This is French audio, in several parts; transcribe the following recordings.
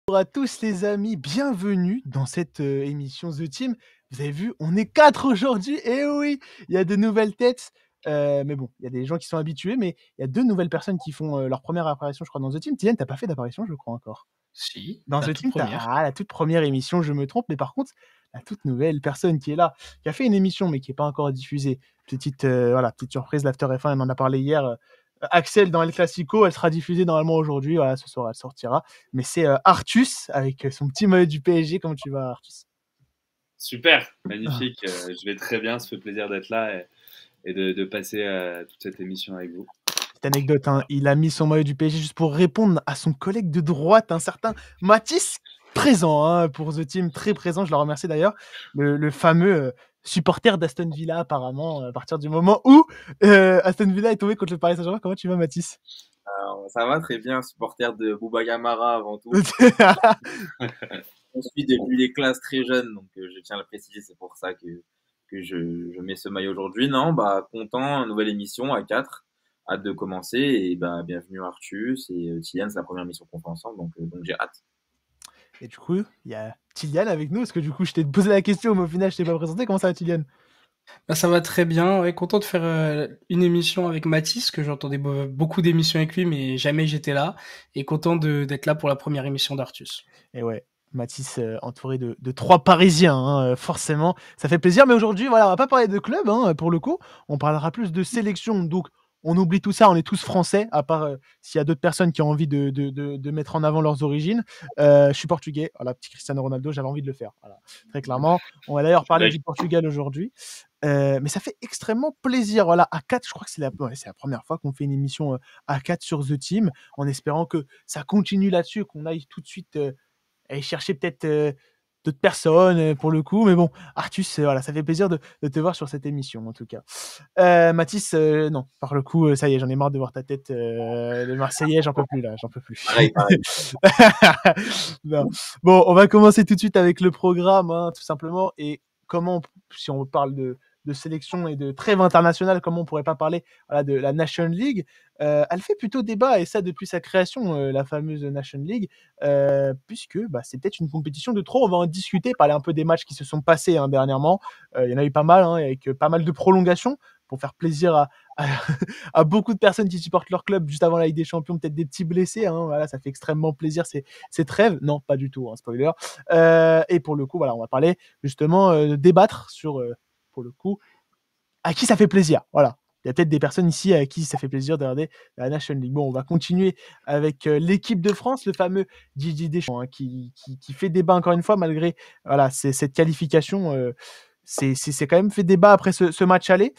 Bonjour à tous les amis, bienvenue dans cette émission The Team. Vous avez vu, on est 4 aujourd'hui, et oui, il y a de nouvelles têtes, mais bon, il y a des gens qui sont habitués, mais il y a 2 nouvelles personnes qui font leur première apparition, je crois, dans The Team. Tiens, t'as pas fait d'apparition, je crois encore. Si, Dans la The toute Team, tu première. la toute première émission, je me trompe, mais par contre, la toute nouvelle personne qui est là, qui a fait une émission, mais qui est pas encore diffusée. Petite, voilà, petite surprise, l'After F1, elle m'en a parlé hier, Axel dans El Clasico, elle sera diffusée normalement aujourd'hui, voilà, ce soir elle sortira. Mais c'est Artus avec son petit maillot du PSG. Comment tu vas, Artus? Super, Ah, magnifique. Je vais très bien. Ça fait plaisir d'être là et de passer toute cette émission avec vous. petite anecdote, hein, il a mis son maillot du PSG juste pour répondre à son collègue de droite, un certain Mathis, présent hein, pour The Team, très présent, je le remercie d'ailleurs, le fameux supporter d'Aston Villa apparemment, à partir du moment où Aston Villa est tombé contre le Paris Saint-Germain. Comment tu vas, Mathis? Alors, ça va très bien, supporter de Bouba Gamara avant tout. On suit depuis les classes très jeunes, donc je tiens à le préciser, c'est pour ça que je mets ce maillot aujourd'hui. Non, bah content, nouvelle émission à 4, hâte de commencer et bah bienvenue Artus et Kylian, c'est la première émission qu'on fait ensemble, donc j'ai hâte. Et du coup, il y a Kylian avec nous, parce que du coup, je t'ai posé la question, mais au final, je t'ai pas présenté. Comment ça va, Kylian? Bah, ça va très bien. Ouais, content de faire une émission avec Mathis, que j'entendais beaucoup d'émissions avec lui, mais jamais j'étais là. Et content d'être là pour la première émission d'Artus. Et ouais, Mathis entouré de 3 Parisiens, hein, forcément, ça fait plaisir. Mais aujourd'hui, voilà, on va pas parler de club, hein, pour le coup. On parlera plus de sélection. Donc, on oublie tout ça, on est tous français, à part s'il y a d'autres personnes qui ont envie de mettre en avant leurs origines. Je suis portugais, voilà, petit Cristiano Ronaldo, j'avais envie de le faire. Voilà, très clairement. On va d'ailleurs parler du Portugal aujourd'hui. Mais ça fait extrêmement plaisir. Voilà, à 4, je crois que c'est la première fois qu'on fait une émission à 4 sur The Team, en espérant que ça continue là-dessus, qu'on aille tout de suite aller chercher peut-être d'autres personnes pour le coup. Mais bon, Artus, voilà, ça fait plaisir de te voir sur cette émission en tout cas. Mathis, non, par le coup, ça y est, j'en ai marre de voir ta tête de Marseillais, j'en peux plus là, j'en peux plus. Pareil. Non. Bon, on va commencer tout de suite avec le programme, hein, tout simplement. Et comment, si on parle de sélection et de trêve internationale, comment on pourrait pas parler voilà, de la Nation League. Elle fait plutôt débat, et ça depuis sa création, la fameuse Nation League, puisque bah, c'est peut-être une compétition de trop. On va en discuter, parler un peu des matchs qui se sont passés hein, dernièrement. Il y en a eu pas mal, hein, avec pas mal de prolongations pour faire plaisir à beaucoup de personnes qui supportent leur club juste avant la Ligue des Champions, peut-être des petits blessés. Hein, voilà, ça fait extrêmement plaisir ces trêves. Non, pas du tout, hein, spoiler. Et pour le coup, voilà, on va parler justement, débattre sur, pour le coup, à qui ça fait plaisir. Voilà. Il y a peut-être des personnes ici à qui ça fait plaisir de regarder la Nation League. Bon, on va continuer avec l'équipe de France, le fameux Didier Deschamps, hein, qui fait débat encore une fois, malgré voilà, cette qualification. C'est quand même fait débat après ce match aller.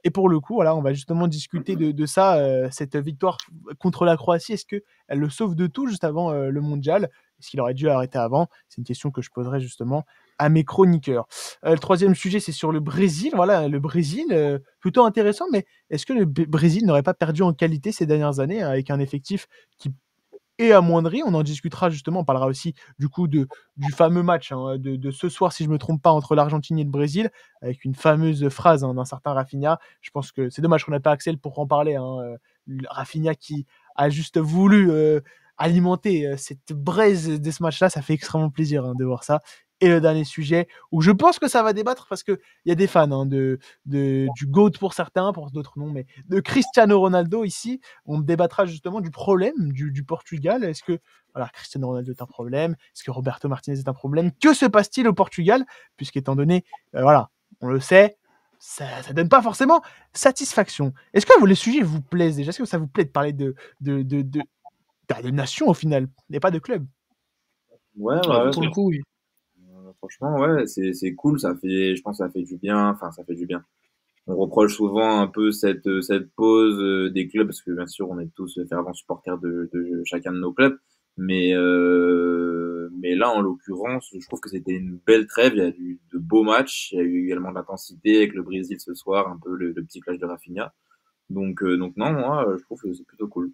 Et pour le coup, voilà, on va justement discuter de ça, cette victoire contre la Croatie. Est-ce qu'elle le sauve de tout juste avant le mondial? Est-ce qu'il aurait dû arrêter avant? C'est une question que je poserai justement à mes chroniqueurs. Le troisième sujet, c'est sur le Brésil. Voilà, le Brésil, plutôt intéressant, mais est-ce que le Brésil n'aurait pas perdu en qualité ces dernières années avec un effectif qui est amoindri? On en discutera justement. On parlera aussi du coup du fameux match hein, de ce soir, si je me trompe pas, entre l'Argentine et le Brésil, avec une fameuse phrase hein, d'un certain Rafinha. Je pense que c'est dommage qu'on n'ait pas Axel pour en parler. Hein, Rafinha qui a juste voulu alimenter cette braise de ce match-là. Ça fait extrêmement plaisir hein, de voir ça. Et le dernier sujet, où je pense que ça va débattre, parce qu'il y a des fans hein, du GOAT pour certains, pour d'autres non, mais de Cristiano Ronaldo ici. On débattra justement du problème du Portugal. Est-ce que voilà, Cristiano Ronaldo est un problème? Est-ce que Roberto Martinez est un problème? Que se passe-t-il au Portugal? Puisqu'étant donné, voilà, on le sait, ça donne pas forcément satisfaction. Est-ce que les sujets vous plaisent déjà? Est-ce que ça vous plaît de parler de nation au final, et pas de club? Ouais, Pour le coup, oui. franchement, ouais, c'est cool, je pense que ça fait du bien, enfin ça fait du bien. On reproche souvent un peu cette pause des clubs, parce que bien sûr, on est tous fervents supporters de chacun de nos clubs. Mais là, en l'occurrence, je trouve que c'était une belle trêve. Il y a eu de beaux matchs. Il y a eu également de l'intensité avec le Brésil ce soir, un peu le petit clash de Rafinha. Donc non, moi, je trouve que c'est plutôt cool.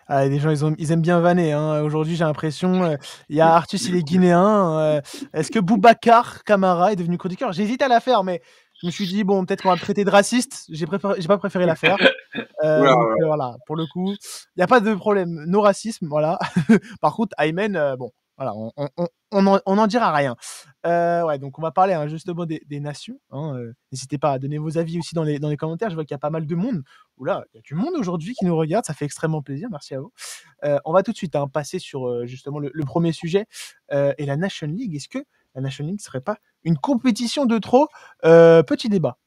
Ah, les gens, ils aiment bien vanner. Hein. Aujourd'hui, j'ai l'impression, il y a Artus, il est guinéen. Est-ce que Boubacar Camara est devenu chroniqueur? J'hésite à la faire, mais je me suis dit, bon, peut-être qu'on va me traiter de raciste. J'ai pas préféré la faire. Donc voilà, pour le coup, il n'y a pas de problème. No racisme, voilà. Par contre, Aymen, bon, Voilà, on en dira rien. Ouais, donc on va parler justement des nations. N'hésitez pas à donner vos avis aussi dans les commentaires. Je vois qu'il y a pas mal de monde. Oula, il y a du monde aujourd'hui qui nous regarde. Ça fait extrêmement plaisir. Merci à vous. On va tout de suite passer sur justement le premier sujet et la Nation League. Est-ce que la Nation League serait pas une compétition de trop? Petit débat.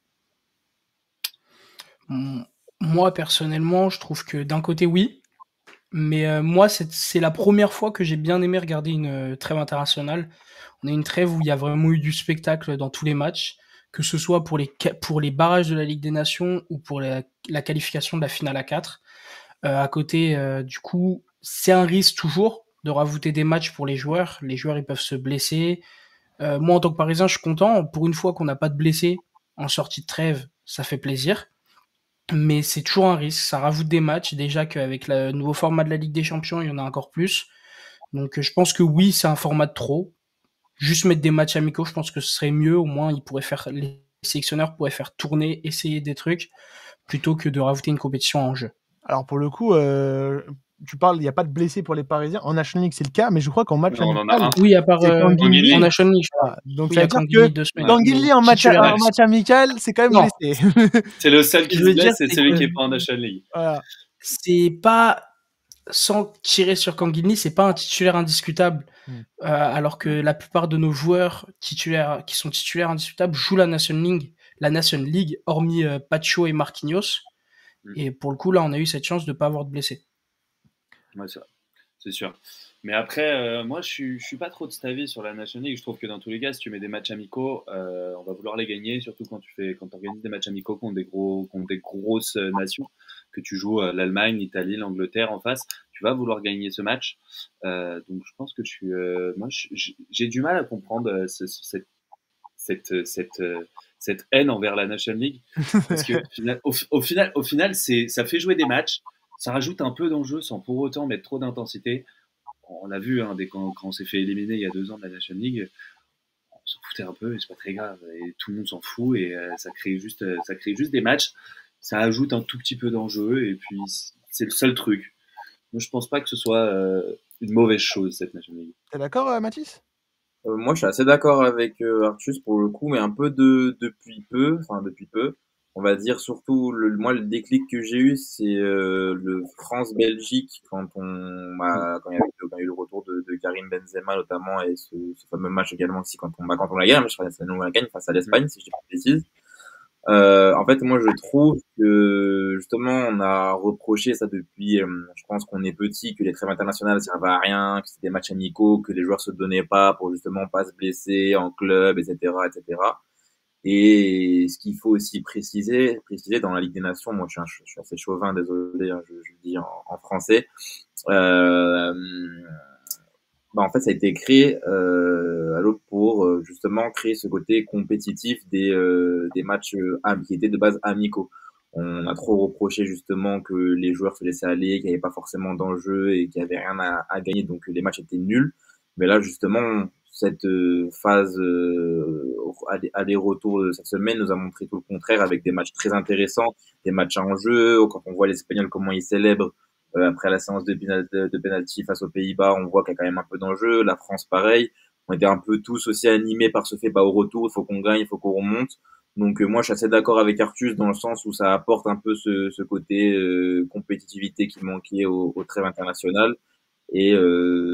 Moi, personnellement, je trouve que d'un côté, oui. Mais moi, c'est la première fois que j'ai bien aimé regarder une trêve internationale. On a une trêve où il y a vraiment eu du spectacle dans tous les matchs, que ce soit pour les barrages de la Ligue des Nations ou pour la qualification de la finale à 4. À côté, du coup, c'est un risque toujours de rajouter des matchs pour les joueurs. Les joueurs, ils peuvent se blesser. Moi, en tant que Parisien, je suis content. Pour une fois qu'on n'a pas de blessés en sortie de trêve, ça fait plaisir. Mais c'est toujours un risque, ça rajoute des matchs. Déjà qu'avec le nouveau format de la Ligue des Champions, il y en a encore plus. Donc je pense que oui, c'est un format de trop. Juste mettre des matchs amicaux, je pense que ce serait mieux. Au moins, les sélectionneurs pourraient faire tourner, essayer des trucs, plutôt que de rajouter une compétition en jeu. Alors pour le coup, tu parles, il n'y a pas de blessés pour les Parisiens. En National League, c'est le cas, mais je crois qu'en match Non, on en a amical, un. Oui, à part c'est Tanguy. en National League, je crois. Donc Oui, ça il y veut a dire Tanguy que 2 semaines. Tanguy en match titulaire. amical, c'est quand même Non. blessé. C'est le seul qui Je se veux dire, blesse, c'est c'est celui que- qui est pas en National League. Voilà. C'est pas, sans tirer sur Kanguilny, c'est pas un titulaire indiscutable. Alors que la plupart de nos joueurs titulaires, qui sont titulaires indiscutables, jouent la National League, hormis Pacho et Marquinhos. Et pour le coup, là, on a eu cette chance de pas avoir de blessés. Ouais, c'est sûr. Mais après, moi, je suis pas trop de cet avis sur la National League. Je trouve que dans tous les cas, si tu mets des matchs amicaux, on va vouloir les gagner, surtout quand tu organises des matchs amicaux contre des grosses nations, que tu joues l'Allemagne, l'Italie, l'Angleterre en face, tu vas vouloir gagner ce match. Donc, je pense que j'ai du mal à comprendre cette haine envers la National League, parce que au final, ça fait jouer des matchs, ça rajoute un peu d'enjeu sans pour autant mettre trop d'intensité. On l'a vu, quand on s'est fait éliminer il y a 2 ans de la National League, on s'en foutait un peu, et c'est pas très grave, et tout le monde s'en fout, et ça crée juste des matchs, ça ajoute un tout petit peu d'enjeu, et puis c'est le seul truc. Moi, je pense pas que ce soit une mauvaise chose, cette National League. T'es d'accord, Mathis? Moi, je suis assez d'accord avec Artus pour le coup, mais un peu depuis peu, on va dire surtout moi le déclic que j'ai eu, c'est le France-Belgique quand il y a eu le retour de Karim Benzema notamment et ce fameux match également aussi quand on la gagne, je crois que c'est nous on la gagne face à l'Espagne si je dis pas de bêtises. En fait, moi, je trouve que justement, on a reproché ça depuis, je pense qu'on est petit, que les trêves internationales servent à rien, que c'était des matchs amicaux, que les joueurs se donnaient pas pour justement pas se blesser en club, etc., etc. Et ce qu'il faut aussi préciser dans la Ligue des Nations, moi, je suis assez chauvin, désolé, je le dis en français. En fait, ça a été créé pour justement créer ce côté compétitif des matchs qui étaient de base amicaux. On a trop reproché justement que les joueurs se laissaient aller, qu'il n'y avait pas forcément d'enjeu et qu'il n'y avait rien à gagner, donc les matchs étaient nuls. Mais là, justement, cette phase aller-retour de cette semaine nous a montré tout le contraire avec des matchs très intéressants, des matchs en jeu. Quand on voit les Espagnols comment ils célèbrent après la séance de penalty face aux Pays-Bas, on voit qu'il y a quand même un peu d'enjeu. La France, pareil. On était un peu tous aussi animés par ce fait, au retour, il faut qu'on gagne, il faut qu'on remonte. Donc moi, je suis assez d'accord avec Artus dans le sens où ça apporte un peu ce côté compétitivité qui manquait au trêve international. Et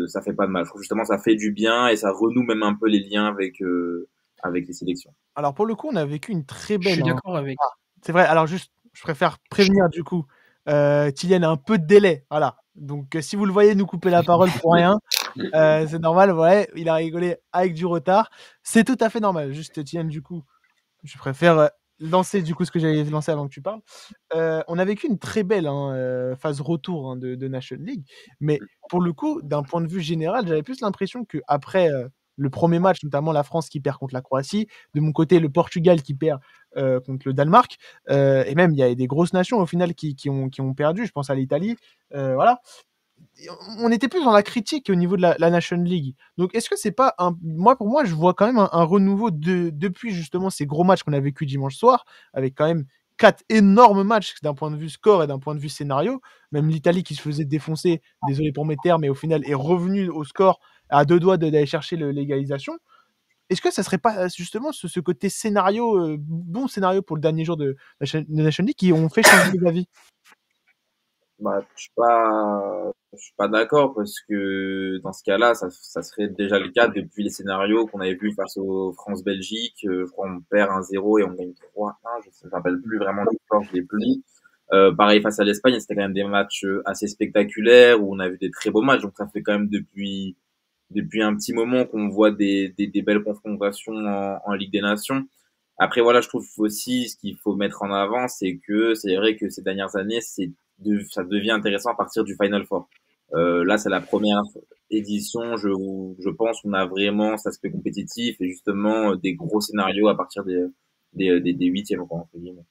ça fait pas de mal. Je trouve justement ça fait du bien et ça renoue même un peu les liens avec les sélections. Alors pour le coup, on a vécu une très Je belle. suis d'accord avec. C'est vrai. Alors juste, je préfère prévenir du coup. Kylian a un peu de délai, voilà. Donc si vous le voyez nous couper la parole pour rien, c'est normal. Ouais, il a rigolé avec du retard. C'est tout à fait normal. Juste Kylian, du coup, je préfère lancer du coup ce que j'avais lancé avant que tu parles. On a vécu une très belle phase retour de National League, mais pour le coup, d'un point de vue général, j'avais plus l'impression que après le premier match, notamment la France qui perd contre la Croatie, de mon côté le Portugal qui perd contre le Danemark, et même il y a des grosses nations au final qui ont perdu. Je pense à l'Italie, voilà. On était plus dans la critique au niveau de la National League. Donc, est-ce que c'est pas pour moi, je vois quand même un renouveau depuis justement ces gros matchs qu'on a vécu dimanche soir, avec quand même 4 énormes matchs d'un point de vue score et d'un point de vue scénario. Même l'Italie qui se faisait défoncer, désolé pour mes termes, mais au final est revenue au score à 2 doigts d'aller chercher l'égalisation. Est-ce que ça serait pas justement ce côté scénario, bon scénario pour le dernier jour de Nation League qui ont fait changer d'avis? Bah, je suis pas d'accord parce que dans ce cas-là, ça serait déjà le cas depuis les scénarios qu'on avait vus face au France-Belgique. Je crois on perd 1-0 et on gagne 3-1. Je me rappelle plus vraiment le score, je l'ai plus. Pareil face à l'Espagne, c'était quand même des matchs assez spectaculaires où on a vu des très beaux matchs. Donc ça fait quand même depuis un petit moment qu'on voit des belles confrontations en Ligue des Nations. Après, voilà, je trouve aussi ce qu'il faut mettre en avant, c'est que c'est vrai que ces dernières années, ça devient intéressant à partir du Final Four. Là, c'est la première édition, je pense, qu'on a vraiment cet aspect compétitif et justement des gros scénarios à partir des huitièmes, quoi, entre guillemets.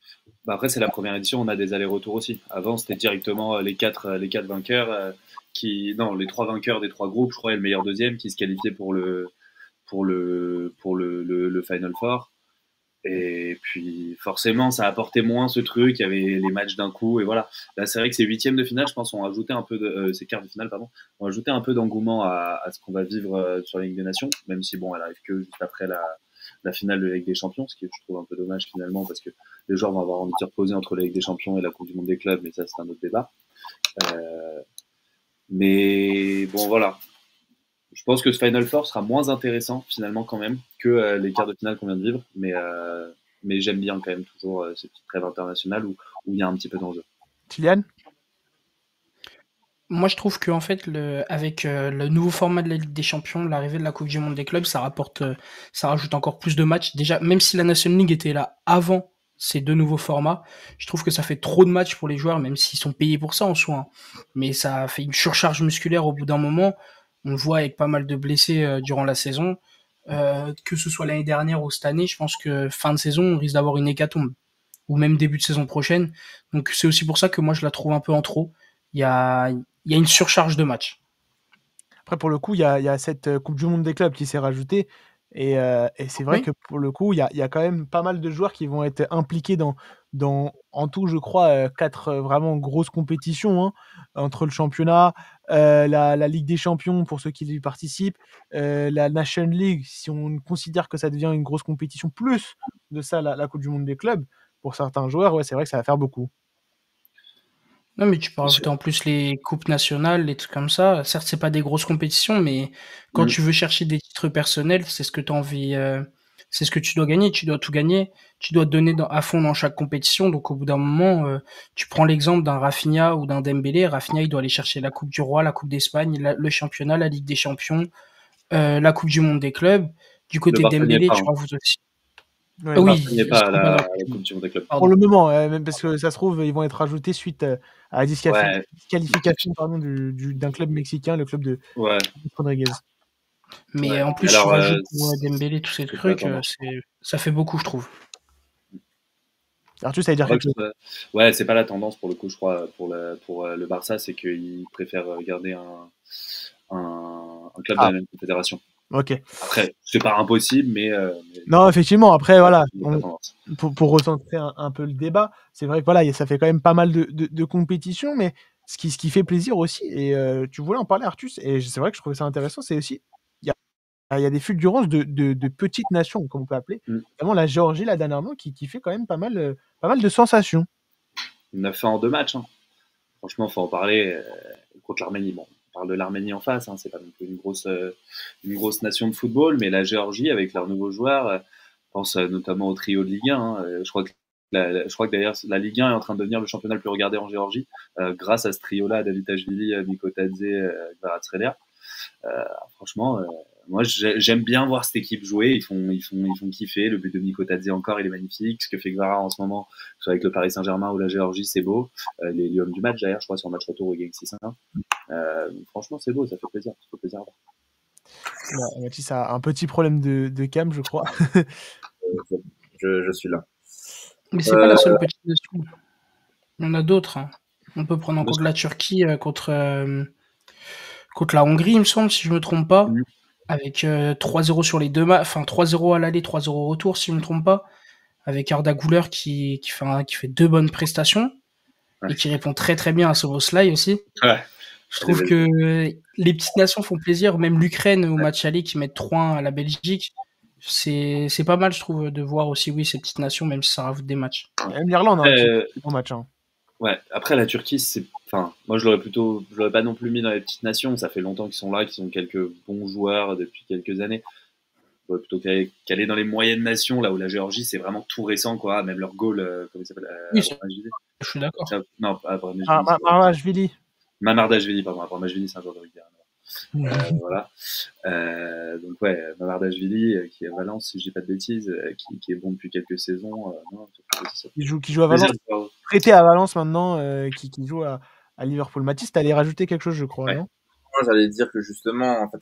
Bah après, c'est la première édition, on a des allers-retours aussi. Avant, c'était directement les quatre vainqueurs les 3 vainqueurs des 3 groupes, je crois, et le meilleur deuxième qui se qualifiait pour le Final Four. Et puis, forcément, ça apportait moins ce truc. Il y avait les matchs d'un coup, et voilà. Là, c'est vrai que ces huitièmes de finale, je pense, ont ajouté un peu ces quarts de finale, pardon, ont ajouté un peu d'engouement à ce qu'on va vivre sur la Ligue des Nations, même si bon, elle arrive que juste après la finale de la Ligue des Champions, ce qui je trouve un peu dommage finalement, parce que les joueurs vont avoir envie de se reposer entre la Ligue des Champions et la Coupe du Monde des clubs, mais ça, c'est un autre débat. Mais bon, voilà. Je pense que ce Final Four sera moins intéressant finalement quand même que les quarts de finale qu'on vient de vivre, mais j'aime bien quand même toujours ces petites trêves internationales où il y a un petit peu d'enjeu. Kylian? Moi, je trouve qu'en fait, avec le nouveau format de la Ligue des Champions, l'arrivée de la Coupe du Monde des clubs, ça rajoute encore plus de matchs. Déjà, même si la National League était là avant ces 2 nouveaux formats, je trouve que ça fait trop de matchs pour les joueurs, même s'ils sont payés pour ça en soi, hein. Mais ça fait une surcharge musculaire au bout d'un moment. On le voit avec pas mal de blessés durant la saison. Que ce soit l'année dernière ou cette année, je pense que fin de saison, on risque d'avoir une hécatombe. Ou même début de saison prochaine. Donc c'est aussi pour ça que moi, je la trouve un peu en trop. Il y a une surcharge de matchs. Après, pour le coup, il y a cette Coupe du Monde des clubs qui s'est rajoutée. Et c'est vrai que pour le coup, il y a quand même pas mal de joueurs qui vont être impliqués en tout, je crois, 4 vraiment grosses compétitions, hein, entre le championnat, la Ligue des Champions pour ceux qui y participent, la Nation League, si on considère que ça devient une grosse compétition, plus de ça, la Coupe du Monde des clubs. Pour certains joueurs, ouais, c'est vrai que ça va faire beaucoup. Non, mais tu peux rajouter en plus les coupes nationales, les trucs comme ça. Certes, c'est pas des grosses compétitions, mais quand tu veux chercher des titres personnels, c'est ce que tu as envie, c'est ce que tu dois gagner. Tu dois tout gagner. Tu dois te donner à fond dans chaque compétition. Donc, au bout d'un moment, tu prends l'exemple d'un Rafinha ou d'un Dembélé. Rafinha, il doit aller chercher la Coupe du Roi, la Coupe d'Espagne, le championnat, la Ligue des Champions, la Coupe du Monde des clubs. Du côté de Dembélé, tu rajoutes aussi. Ouais, oui, il n'est pas à la Coupe du Monde des clubs. Pour le moment, même parce que ça se trouve, ils vont être rajoutés suite à la disqualification d'un club mexicain, le club de Rodriguez. Mais en plus, tu rajoutes Dembélé, tous ces trucs, ça fait beaucoup, je trouve. Arthur, ça veut dire quelque chose? Ouais, c'est pas la tendance pour le coup, je crois, pour le Barça, c'est qu'ils préfèrent garder un club de la même confédération. Ok. Après, c'est pas impossible, mais non, effectivement. Après, voilà, pour recentrer un peu le débat, c'est vrai que voilà, ça fait quand même pas mal de compétitions, mais ce qui fait plaisir aussi, et tu voulais en parler, Arthus, et c'est vrai que je trouvais ça intéressant, c'est aussi il y a des fulgurances de petites nations, comme on peut appeler, notamment la Géorgie, là, dernièrement, qui fait quand même pas mal de sensations. 9 en 2 matchs. Hein. Franchement, faut en parler contre l'Arménie. Bon, on parle de l'Arménie en face, hein, c'est pas non plus une grosse nation de football, mais la Géorgie, avec leurs nouveaux joueurs, pense notamment au trio de Ligue 1. Hein, je crois que d'ailleurs la Ligue 1 est en train de devenir le championnat le plus regardé en Géorgie, grâce à ce trio-là, Davitashvili, Mikotadze, Kvaratskhelia. Franchement, moi j'aime bien voir cette équipe jouer. Ils font kiffer. Le but de Mikotadze encore, il est magnifique. Ce que fait Kvara en ce moment, soit avec le Paris Saint-Germain ou la Géorgie, c'est beau. Il est l'homme du match d'ailleurs, je crois, sur le match retour, il gagne 6-1. Franchement, c'est beau, ça fait plaisir. Ça fait plaisir à voir. Mathis a un petit problème de cam, je crois. Je suis là. Mais c'est pas la seule petite nation. Il y en a d'autres. Hein. On peut prendre en compte la Turquie contre la Hongrie, il me semble, si je me trompe pas. Avec 3-0 sur les 2 matchs, enfin 3-0 à l'aller, 3-0 au retour, si je me trompe pas. Avec Arda Güler qui fait 2 bonnes prestations et qui répond très très bien à Szoboszlai aussi. Ouais. Je trouve que les petites nations font plaisir. Même l'Ukraine au match aller qui mettent 3-1 à la Belgique, c'est pas mal, je trouve, de voir aussi, oui, ces petites nations, même si ça rajoute des matchs. Même l'Irlande, bon match. Hein. Ouais, après la Turquie, moi je l'aurais pas non plus mis dans les petites nations. Ça fait longtemps qu'ils sont là, qu'ils ont quelques bons joueurs depuis quelques années. Plutôt qu'aller dans les moyennes nations, là où la Géorgie c'est vraiment tout récent, quoi. Même leur goal, comment il s'appelle Oui, je suis d'accord. Non, pas Mamardashvili. Mamardashvili, pardon. Mamardashvili, c'est un joueur de rugby. Voilà. Donc ouais, Mamardashvili qui est à Valence, si je dis pas de bêtises, qui est bon depuis quelques saisons. Qui joue à Valence. Prêté à Valence maintenant, qui joue à Liverpool. Mathis, t'allais rajouter quelque chose, je crois, non? Moi, j'allais dire que justement, en fait,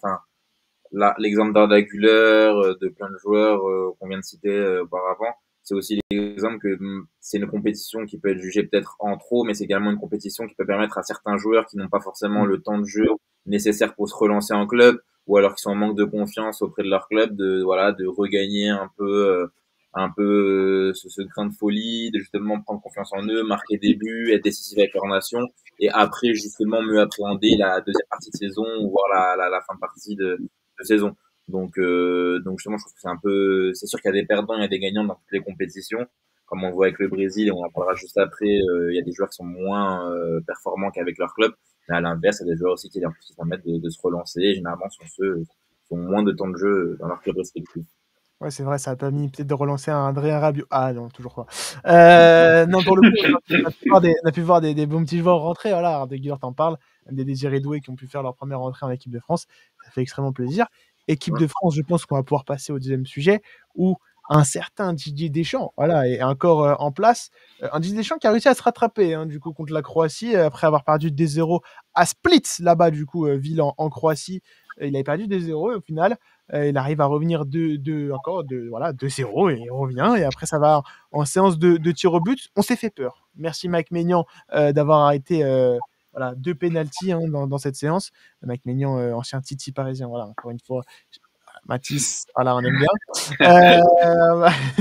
l'exemple d'Arda Güler, de plein de joueurs qu'on vient de citer auparavant, c'est aussi l'exemple que c'est une compétition qui peut être jugée peut-être en trop, mais c'est également une compétition qui peut permettre à certains joueurs qui n'ont pas forcément le temps de jeu nécessaire pour se relancer en club, ou alors qui sont en manque de confiance auprès de leur club, de regagner un peu ce grain de folie, de justement prendre confiance en eux, marquer des buts, être décisif avec leur nation, et après justement mieux appréhender la deuxième partie de saison, ou voir la fin de partie de saison. Donc justement, je trouve que c'est sûr qu'il y a des perdants, il y a des gagnants dans toutes les compétitions. Comme on le voit avec le Brésil, et on en parlera juste après, il y a des joueurs qui sont moins performants qu'avec leur club. Mais à l'inverse, il y a des joueurs aussi qui permettent de se relancer. Et généralement, sont ceux qui ont moins de temps de jeu dans leur club respectif. Ouais, c'est vrai, ça a permis peut-être de relancer un André Rabiot. Ah non, toujours pas. Non, pour le coup, on a pu voir des bons petits joueurs rentrer. Voilà, Arda Güler t'en parle. Des Désiré Doué qui ont pu faire leur première entrée en équipe de France. Ça fait extrêmement plaisir. Équipe de France, je pense qu'on va pouvoir passer au deuxième sujet où un certain Didier Deschamps est encore en place. Un Didier Deschamps qui a réussi à se rattraper du coup contre la Croatie après avoir perdu 2-0 à Split, là-bas, du coup, ville en Croatie. Il avait perdu 2-0 et au final, il arrive à revenir 2-0 et il revient. Et après, ça va en séance de tir au but. On s'est fait peur. Merci Mike Maignan d'avoir arrêté 2 pénaltys dans cette séance. Mike Maignan, ancien Titi parisien. Voilà, encore une fois. Mathis, voilà, on aime bien.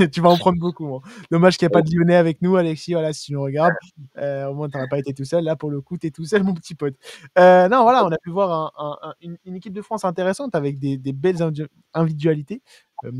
Tu vas en prendre beaucoup. Hein. Dommage qu'il n'y ait pas de Lyonnais avec nous, Alexis. Voilà, si tu nous regardes, au moins, tu n'aurais pas été tout seul. Là, pour le coup, tu es tout seul, mon petit pote. Non, voilà, on a pu voir une équipe de France intéressante avec des belles individualités.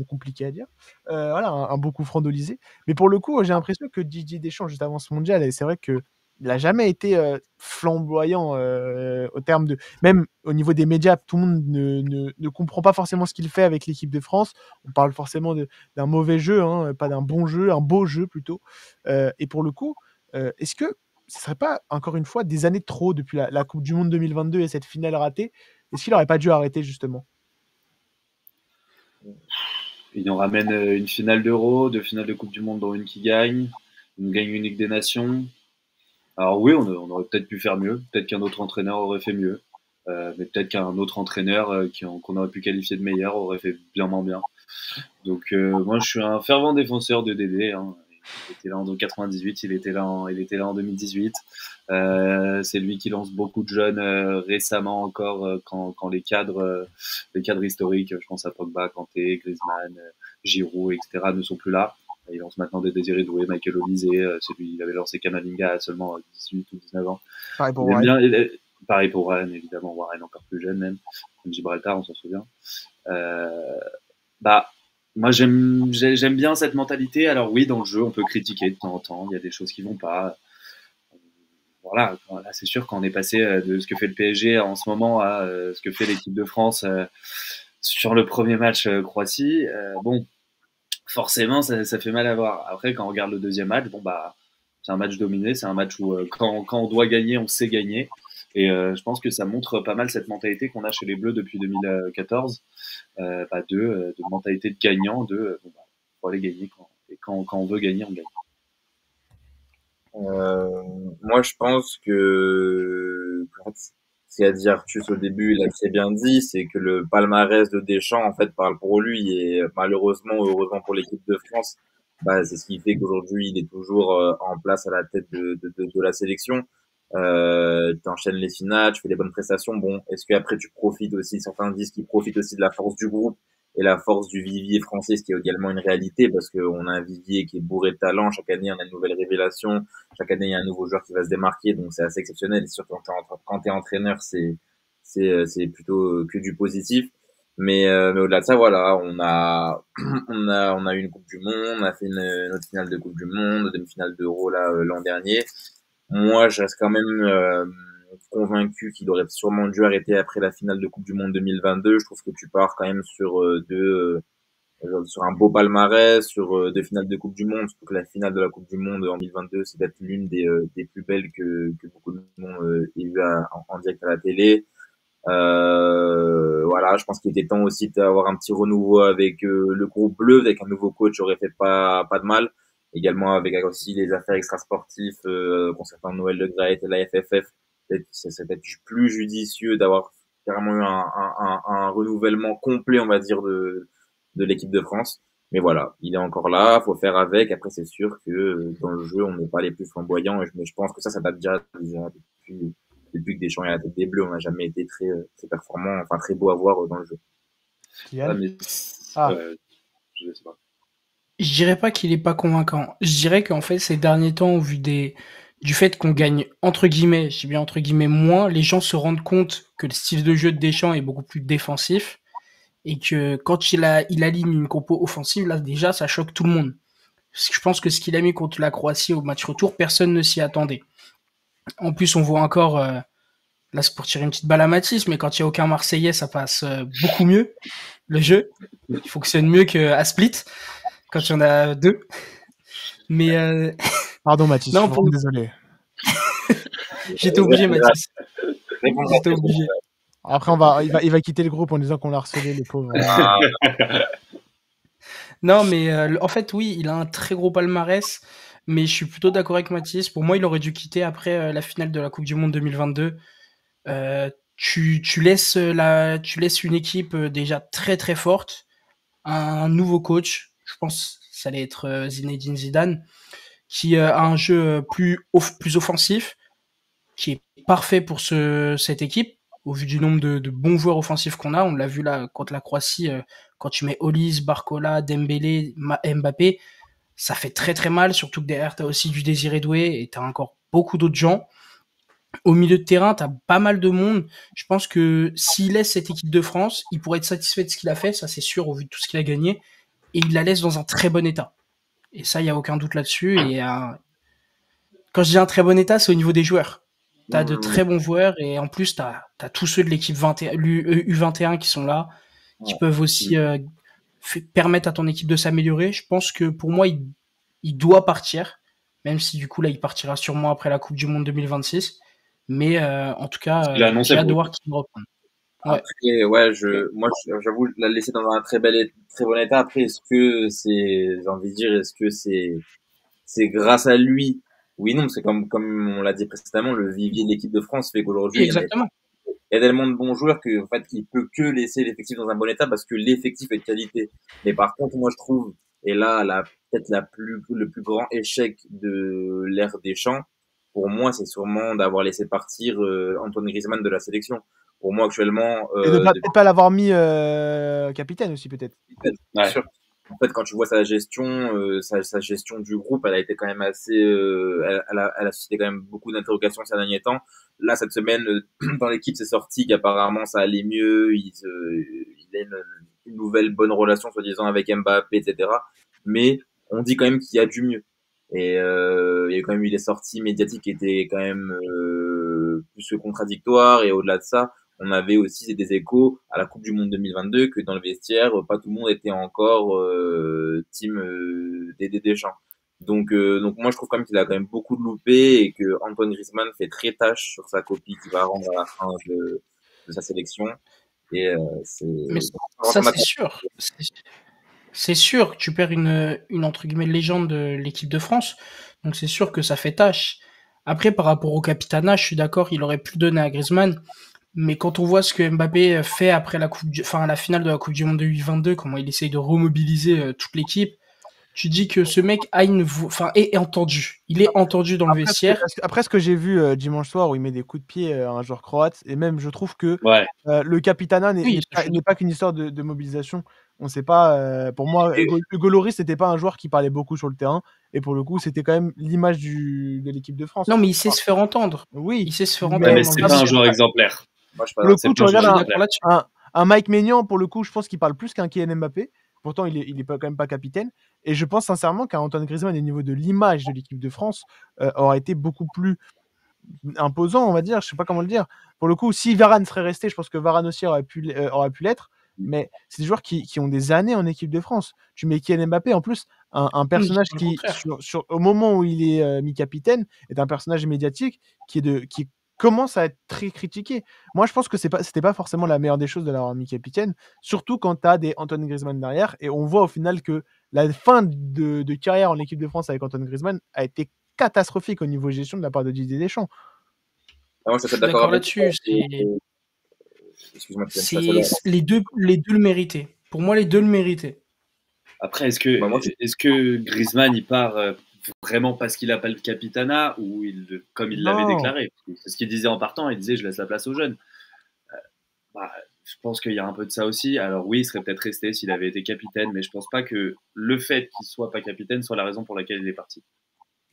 Compliqué à dire. Voilà, un beau coup franc d'Olysée. Mais pour le coup, j'ai l'impression que Didier Deschamps, juste avant ce mondial, et c'est vrai que il n'a jamais été flamboyant au terme de... Même au niveau des médias, tout le monde ne comprend pas forcément ce qu'il fait avec l'équipe de France. On parle forcément d'un mauvais jeu, pas d'un bon jeu, un beau jeu plutôt. Et pour le coup, est-ce que ce ne serait pas, encore une fois, des années de trop depuis la Coupe du Monde 2022 et cette finale ratée? Est-ce qu'il n'aurait pas dû arrêter, justement? Il nous ramène une finale d'Euro, 2 finales de Coupe du Monde dont une qui gagne. On gagne une Ligue des Nations. Alors oui, on aurait peut-être pu faire mieux. Peut-être qu'un autre entraîneur aurait fait mieux. Mais peut-être qu'un autre entraîneur qu'on aurait pu qualifier de meilleur aurait fait bien moins bien. Donc moi, je suis un fervent défenseur de Dédé. Hein. Il était là en 98, il était là en 2018. C'est lui qui lance beaucoup de jeunes récemment encore quand les cadres historiques, je pense à Pogba, Kanté, Griezmann, Giroud, etc. ne sont plus là. Il lance maintenant des Désiré Doué, Michael Olise, il avait lancé Kamavinga à seulement 18 ou 19 ans. Pareil pour Warren. Pareil pour Warren, évidemment. Warren encore plus jeune même. Comme Gibraltar, on s'en souvient. Moi, j'aime bien cette mentalité. Alors oui, dans le jeu, on peut critiquer de temps en temps. Il y a des choses qui vont pas. Voilà, là, c'est sûr qu'on est passé de ce que fait le PSG en ce moment à ce que fait l'équipe de France sur le premier match Croatie. Bon, forcément, ça fait mal à voir. Après, quand on regarde le deuxième match, c'est un match dominé, c'est un match où quand on doit gagner, on sait gagner. Et je pense que ça montre pas mal cette mentalité qu'on a chez les Bleus depuis 2014, de mentalité de gagnant, faut aller gagner quand on veut gagner, on gagne. Moi, je pense que ce qu'a dit Arthus au début, il a très bien dit, c'est que le palmarès de Deschamps, en fait, parle pour lui, et malheureusement, heureusement pour l'équipe de France, c'est ce qui fait qu'aujourd'hui, il est toujours en place à la tête de la sélection. Tu enchaînes les finales, tu fais des bonnes prestations. Bon, est-ce qu'après tu profites aussi, certains disent qu'ils profitent aussi de la force du groupe et la force du vivier français, ce qui est également une réalité parce qu'on a un vivier qui est bourré de talent. Chaque année, on a une nouvelle révélation. Chaque année, il y a un nouveau joueur qui va se démarquer, donc c'est assez exceptionnel. Et surtout quand t'es entraîneur, c'est plutôt que du positif. Mais au-delà de ça, voilà, on a eu une Coupe du Monde, on a fait une autre finale de Coupe du Monde, demi-finale d'Euro là l'an dernier. Moi, je reste quand même convaincu qu'il aurait sûrement dû arrêter après la finale de Coupe du Monde 2022. Je trouve que tu pars quand même sur un beau palmarès, sur deux finales de Coupe du Monde. Surtout que la finale de la Coupe du Monde en 2022, c'est peut-être l'une des plus belles que beaucoup de monde ait vu en direct à la télé. Voilà, je pense qu'il était temps aussi d'avoir un petit renouveau avec le groupe bleu, avec un nouveau coach aurait fait pas de mal. Également avec aussi les affaires extrasportives concernant Noël Le Graët et la FFF. C'est peut-être plus judicieux d'avoir carrément eu un renouvellement complet, on va dire, de l'équipe de France. Mais voilà, il est encore là, faut faire avec. Après, c'est sûr que dans le jeu, on n'est pas les plus flamboyants. Mais je pense que ça date déjà depuis que Deschamps est à la tête des Bleus. On n'a jamais été très performant, enfin très beau à voir dans le jeu. Kylian Mais, Ah. je sais pas. Je dirais pas qu'il est pas convaincant. Je dirais qu'en fait, ces derniers temps, au vu du fait qu'on gagne, entre guillemets, je dis bien entre guillemets, moins, les gens se rendent compte que le style de jeu de Deschamps est beaucoup plus défensif et que quand il aligne une compo offensive, là, déjà, ça choque tout le monde. Je pense que ce qu'il a mis contre la Croatie au match retour, personne ne s'y attendait. En plus, on voit encore, là, c'est pour tirer une petite balle à Matisse, mais quand il n'y a aucun Marseillais, ça passe beaucoup mieux, le jeu. Il fonctionne mieux qu'à Split, quand il y en a deux. Mais Pardon Mathis, non, je suis vraiment désolé. J'étais obligé, Mathis. J'étais obligé. Après, il va quitter le groupe en disant qu'on l'a harcelé, le pauvre. Non, mais en fait, oui, il a un très gros palmarès, mais je suis plutôt d'accord avec Mathis. Pour moi, il aurait dû quitter après la finale de la Coupe du Monde 2022. Tu laisses une équipe déjà très très forte, un nouveau coach, je pense que ça allait être Zinedine Zidane, qui a un jeu plus offensif, qui est parfait pour cette équipe, au vu du nombre de bons joueurs offensifs qu'on a. On l'a vu là contre la Croatie, quand tu mets Olise, Barcola, Dembélé, Mbappé, ça fait très très mal, surtout que derrière, tu as aussi du Désiré Doué et tu as encore beaucoup d'autres gens. Au milieu de terrain, tu as pas mal de monde. Je pense que s'il laisse cette équipe de France, il pourrait être satisfait de ce qu'il a fait, ça c'est sûr, au vu de tout ce qu'il a gagné, et il la laisse dans un très bon état. Et ça, il n'y a aucun doute là-dessus. Et quand je dis un très bon état, c'est au niveau des joueurs. Tu as de très bons joueurs, et en plus, tu as tous ceux de l'équipe U21 qui sont là, qui peuvent aussi permettre à ton équipe de s'améliorer. Je pense que pour moi, il doit partir, même si du coup, là, il partira sûrement après la Coupe du Monde 2026. Mais en tout cas, j'ai hâte de voir qui va reprendre. Ouais. Après, j'avoue, la laisser dans un très bon état. Après, j'ai envie de dire, est-ce que c'est grâce à lui? Oui, non, c'est comme on l'a dit précédemment, le vivier de l'équipe de France fait qu'aujourd'hui, exactement. Il y a tellement de bons joueurs que, en fait, il peut que laisser l'effectif dans un bon état parce que l'effectif est de qualité. Mais par contre, moi, je trouve, et là, peut-être le plus grand échec de l'ère Deschamps, pour moi, c'est sûrement d'avoir laissé partir Antoine Griezmann de la sélection. Pour moi, actuellement... et de peut-être pas l'avoir mis capitaine aussi, peut-être. Bien sûr. En fait, quand tu vois sa gestion du groupe, elle a été quand même assez, elle a suscité quand même beaucoup d'interrogations ces derniers temps. Là, cette semaine, dans l'équipe, c'est sorti qu'apparemment ça allait mieux. Il a une nouvelle bonne relation, soi-disant, avec Mbappé, etc. Mais on dit quand même qu'il y a du mieux. Et il y a quand même eu des sorties médiatiques qui étaient quand même plus que contradictoires. Et au-delà de ça, on avait aussi des échos à la Coupe du Monde 2022 que dans le vestiaire, pas tout le monde était encore team Deschamps. Donc moi je trouve quand même qu'il a quand même beaucoup de loupés et que Antoine Griezmann fait très tâche sur sa copie qu'il va rendre à la fin de sa sélection. Et mais ça c'est sûr. C'est sûr que tu perds une entre guillemets légende de l'équipe de France. Donc c'est sûr que ça fait tâche. Après, par rapport au capitanat, je suis d'accord, il aurait pu donner à Griezmann. Mais quand on voit ce que Mbappé fait après la finale de la Coupe du Monde de U22, comment il essaye de remobiliser toute l'équipe, tu dis que ce mec est entendu. Il est entendu dans le vestiaire. Après ce que j'ai vu dimanche soir où il met des coups de pied à un joueur croate, et même je trouve que le capitanat n'est pas qu'une histoire de mobilisation. On sait pas. Pour moi, Hugo Lloris, c'était pas un joueur qui parlait beaucoup sur le terrain. Et pour le coup, c'était quand même l'image de l'équipe de France. Non, mais il sait se faire entendre. Oui. Il sait se faire Mais- entendre. Mais c'est pas un joueur exemplaire. Moi, je Pour le C'est coup, pas tu un joueur regardes exemplaire. un Mike Maignan, pour le coup, je pense qu'il parle plus qu'un Kylian Mbappé. Pourtant, il est quand même pas capitaine. Et je pense sincèrement qu'un Antoine Griezmann, au niveau de l'image de l'équipe de France, aurait été beaucoup plus imposant, on va dire. Je sais pas comment le dire. Pour le coup, si Varane serait resté, je pense que Varane aussi aurait pu l'être. Mais c'est des joueurs qui ont des années en équipe de France. Tu mets Kylian Mbappé, en plus, un personnage c'est le qui, contraire. au moment où il est mis capitaine, est un personnage médiatique qui commence à être très critiqué. Moi, je pense que c'était pas forcément la meilleure des choses de l'avoir mis capitaine, surtout quand tu as des Antoine Griezmann derrière. Et on voit au final que la fin de carrière en équipe de France avec Antoine Griezmann a été catastrophique au niveau gestion de la part de Didier Deschamps. Moi, Je suis d'accord là-dessus. Excuse-moi, Les deux le méritaient. Pour moi, les deux le méritaient. Après, est-ce que Griezmann il part vraiment parce qu'il n'a pas le capitanat ou comme il l'avait déclaré? C'est ce qu'il disait en partant. Il disait je laisse la place aux jeunes. Je pense qu'il y a un peu de ça aussi. Alors oui, il serait peut-être resté s'il avait été capitaine, mais je pense pas que le fait qu'il soit pas capitaine soit la raison pour laquelle il est parti.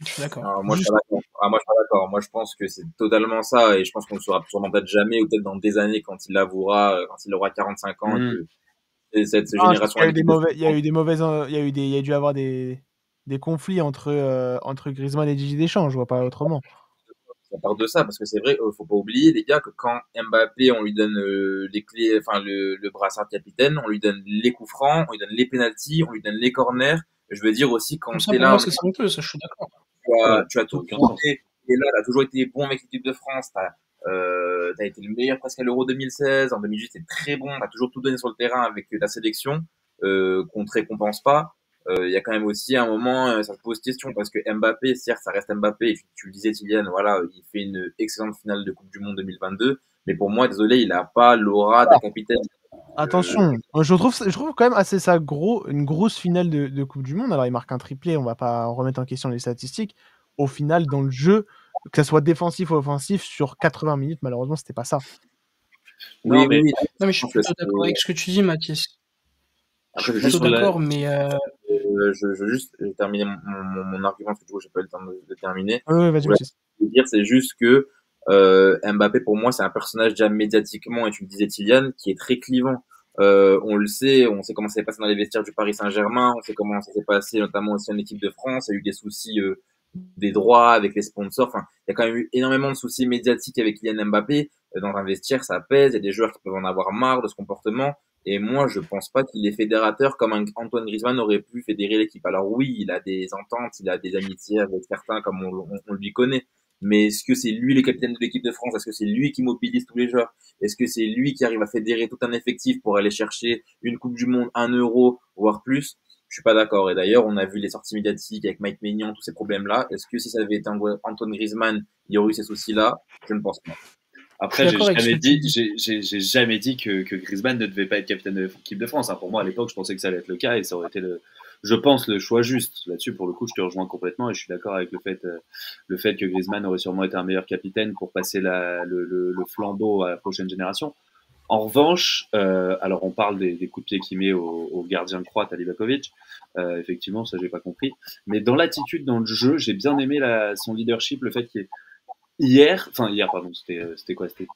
Je suis d'accord. Moi, je suis pas d'accord. Moi, je pense que c'est totalement ça, et je pense qu'on le saura sûrement peut-être jamais, ou peut-être dans des années quand il aura 45 ans, et cette génération. Il y a dû avoir des conflits entre Griezmann et Didier Deschamps. Je vois pas autrement. Ça part de ça, parce que c'est vrai, faut pas oublier, les gars, que quand Mbappé, on lui donne les clés, enfin le brassard de capitaine, on lui donne les coups francs, on lui donne les pénaltys, on lui donne les corners. Je veux dire aussi, quand ça, t'es pour là, moi, c'est honteux, ça, je suis d'accord. tu as tout monté, et là, t'as toujours été bon avec l'équipe de France, t'as été le meilleur presque à l'Euro 2016, en 2018, t'es très bon, t'as toujours tout donné sur le terrain avec ta sélection, qu'on te récompense pas. Il y a quand même aussi un moment, ça se pose question, parce que Mbappé, certes, ça reste Mbappé, et tu le disais, Kylian, voilà, il fait une excellente finale de Coupe du Monde 2022, mais pour moi, désolé, il a pas l'aura d'un capitaine. Attention, je trouve quand même assez ça une grosse finale de Coupe du Monde. Alors il marque un triplé, on va pas remettre en question les statistiques. Au final, dans le jeu, que ça soit défensif ou offensif, sur 80 minutes, malheureusement, c'était pas ça. Oui. Non, mais je suis plutôt d'accord avec ce que tu dis, Mathis. Je suis plutôt d'accord, mais je veux juste terminer mon argument, parce que du coup, j'ai pas eu le temps de terminer. Oui, vas-y, Mathis. Ce que je veux dire, c'est juste que Mbappé, pour moi, c'est un personnage déjà médiatiquement, et tu le disais, Kylian, qui est très clivant. On le sait, on sait comment ça s'est passé dans les vestiaires du Paris Saint-Germain, on sait comment ça s'est passé notamment aussi en équipe de France. Il y a eu des soucis des droits avec les sponsors. Enfin, il y a quand même eu énormément de soucis médiatiques avec Kylian Mbappé. Dans un vestiaire, ça pèse. Il y a des joueurs qui peuvent en avoir marre de ce comportement. Et moi, je pense pas qu'il est fédérateur comme Antoine Griezmann aurait pu fédérer l'équipe. Alors oui, il a des ententes, il a des amitiés avec certains, comme on lui connaît. Mais est-ce que c'est lui le capitaine de l'équipe de France? Est-ce que c'est lui qui mobilise tous les joueurs? Est-ce que c'est lui qui arrive à fédérer tout un effectif pour aller chercher une Coupe du Monde, 1 euro, voire plus? Je suis pas d'accord. Et d'ailleurs, on a vu les sorties médiatiques avec Mike Maignan, tous ces problèmes-là. Est-ce que si ça avait été Antoine Griezmann, il y aurait eu ces soucis-là? Je ne pense pas. Après, j'ai jamais dit que Griezmann ne devait pas être capitaine de l'équipe de France. Pour moi, à l'époque, je pensais que ça allait être le cas et ça aurait été je pense, le choix juste. Là-dessus, pour le coup, je te rejoins complètement et je suis d'accord avec le fait que Griezmann aurait sûrement été un meilleur capitaine pour passer le flambeau à la prochaine génération. En revanche, alors on parle des coups de pied qu'il met au gardien de croate, à Livakovic. Effectivement, ça, j'ai pas compris. Mais dans l'attitude, dans le jeu, j'ai bien aimé son leadership, le fait qu'il Hier, pardon, c'était quoi? C'était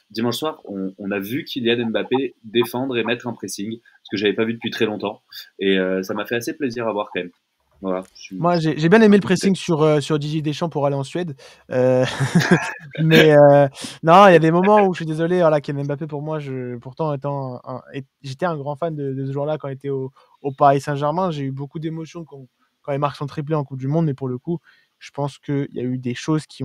dimanche soir, on a vu Kylian Mbappé défendre et mettre un pressing, ce que j'avais pas vu depuis très longtemps, et ça m'a fait assez plaisir à voir quand même. Voilà. Moi, j'ai bien aimé le pressing sur Didier Deschamps pour aller en Suède, mais non, il y a des moments où je suis désolé. Voilà, Kylian Mbappé, pour moi, pourtant j'étais un grand fan de ce joueur-là quand il était au Paris Saint-Germain. J'ai eu beaucoup d'émotions quand il marque son triplé en Coupe du Monde, mais pour le coup, je pense qu'il y a eu des choses qui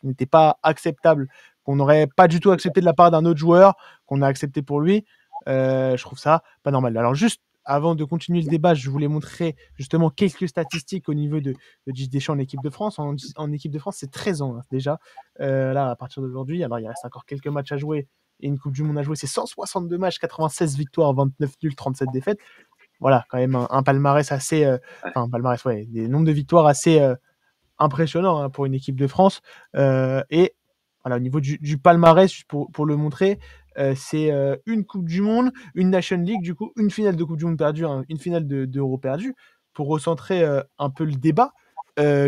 n'étaient pas acceptables, qu'on n'aurait pas du tout accepté de la part d'un autre joueur, qu'on a accepté pour lui. Je trouve ça pas normal. Alors juste avant de continuer le débat, je voulais montrer justement quelques statistiques au niveau de Didier Deschamps en équipe de France. En équipe de France, c'est 13 ans déjà. Là, à partir d'aujourd'hui, alors il reste encore quelques matchs à jouer et une Coupe du Monde à jouer. C'est 162 matchs, 96 victoires, 29 nuls, 37 défaites. Voilà, quand même un palmarès assez... des nombres de victoires assez impressionnants pour une équipe de France. Et voilà, au niveau du palmarès, juste pour le montrer, c'est une Coupe du Monde, une Nation League, du coup, une finale de Coupe du Monde perdue, une finale d'Euro perdue. Pour recentrer un peu le débat,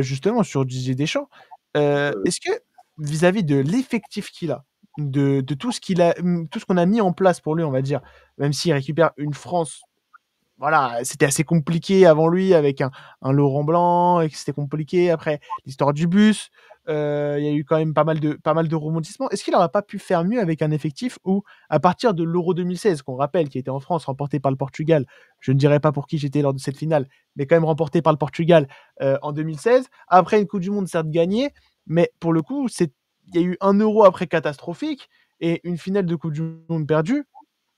justement, sur Didier Deschamps, est-ce que vis-à-vis de l'effectif qu'il a, de tout ce tout ce qu'on a mis en place pour lui, on va dire, même s'il récupère une France, voilà, c'était assez compliqué avant lui avec un Laurent Blanc et que c'était compliqué. Après, l'histoire du bus, il y a eu quand même pas mal de rebondissements. Est-ce qu'il n'aurait pas pu faire mieux avec un effectif où, à partir de l'Euro 2016, qu'on rappelle, qui était en France, remporté par le Portugal, je ne dirais pas pour qui j'étais lors de cette finale, mais quand même remporté par le Portugal en 2016, après une Coupe du Monde certes gagnée, mais pour le coup, il y a eu un Euro après catastrophique et une finale de Coupe du Monde perdue.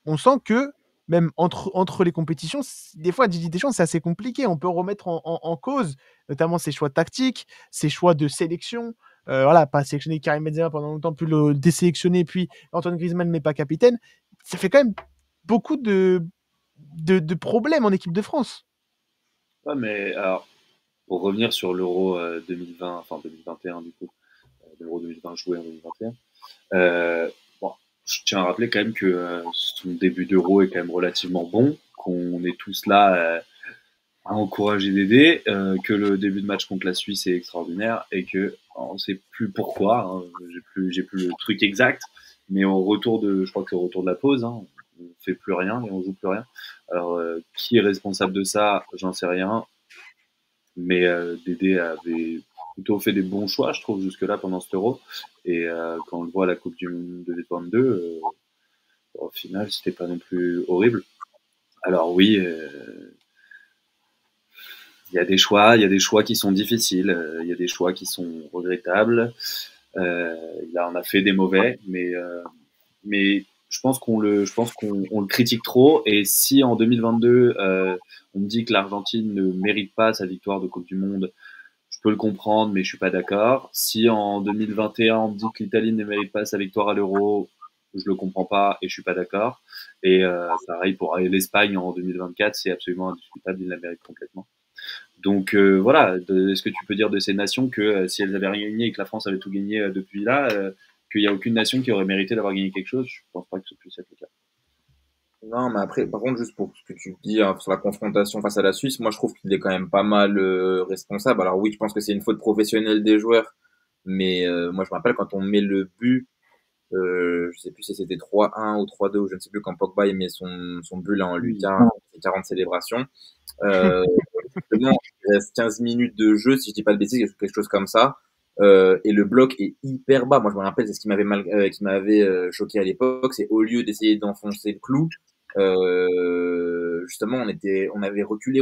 On sent que même entre les compétitions, des fois, Didier Deschamps, c'est assez compliqué. On peut remettre en cause, notamment ses choix tactiques, ses choix de sélection. Voilà, pas sélectionner Karim Benzema pendant longtemps, puis le désélectionner, puis Antoine Griezmann, mais pas capitaine. Ça fait quand même beaucoup de problèmes en équipe de France. Ouais, mais alors, pour revenir sur l'Euro 2020, enfin 2021 du coup, l'Euro 2020 joué en 2021, bon, je tiens à rappeler quand même que son début d'Euro est quand même relativement bon, qu'on est tous là à encourager Dédé, que le début de match contre la Suisse est extraordinaire et que on sait plus pourquoi, hein, j'ai plus le truc exact, mais je crois que c'est au retour de la pause, hein, on fait plus rien et on joue plus rien. Alors qui est responsable de ça, j'en sais rien, mais Dédé avait plutôt fait des bons choix, je trouve, jusque-là pendant cet Euro. Et quand on le voit à la Coupe du Monde 2022, au final, c'était pas non plus horrible. Alors oui, il y a des choix qui sont difficiles, il y a des choix qui sont regrettables. Là, on a fait des mauvais, mais je pense qu'on le critique trop. Et si en 2022, on me dit que l'Argentine ne mérite pas sa victoire de Coupe du Monde, je peux le comprendre, mais je suis pas d'accord. Si en 2021, on me dit que l'Italie ne mérite pas sa victoire à l'Euro, je le comprends pas et je suis pas d'accord. Et pareil pour l'Espagne en 2024, c'est absolument indiscutable, ils la méritent complètement. Donc voilà, est-ce que tu peux dire de ces nations que si elles avaient rien gagné et que la France avait tout gagné depuis là, qu'il n'y a aucune nation qui aurait mérité d'avoir gagné quelque chose? Je pense pas que ce puisse être le cas. Non, mais après, par contre, juste pour ce que tu dis sur la confrontation face à la Suisse, moi je trouve qu'il est quand même pas mal responsable. Alors oui, je pense que c'est une faute professionnelle des joueurs, mais moi je me rappelle quand on met le but, je sais plus si c'était 3-1 ou 3-2 ou je ne sais plus quand Pogba il met son but là en lutin, 40 célébrations. Justement, il reste 15 minutes de jeu, si je dis pas de bêtises, quelque chose comme ça. Et le bloc est hyper bas. Moi, je me rappelle, c'est ce qui m'avait choqué à l'époque, c'est au lieu d'essayer d'enfoncer le clou, justement, on avait reculé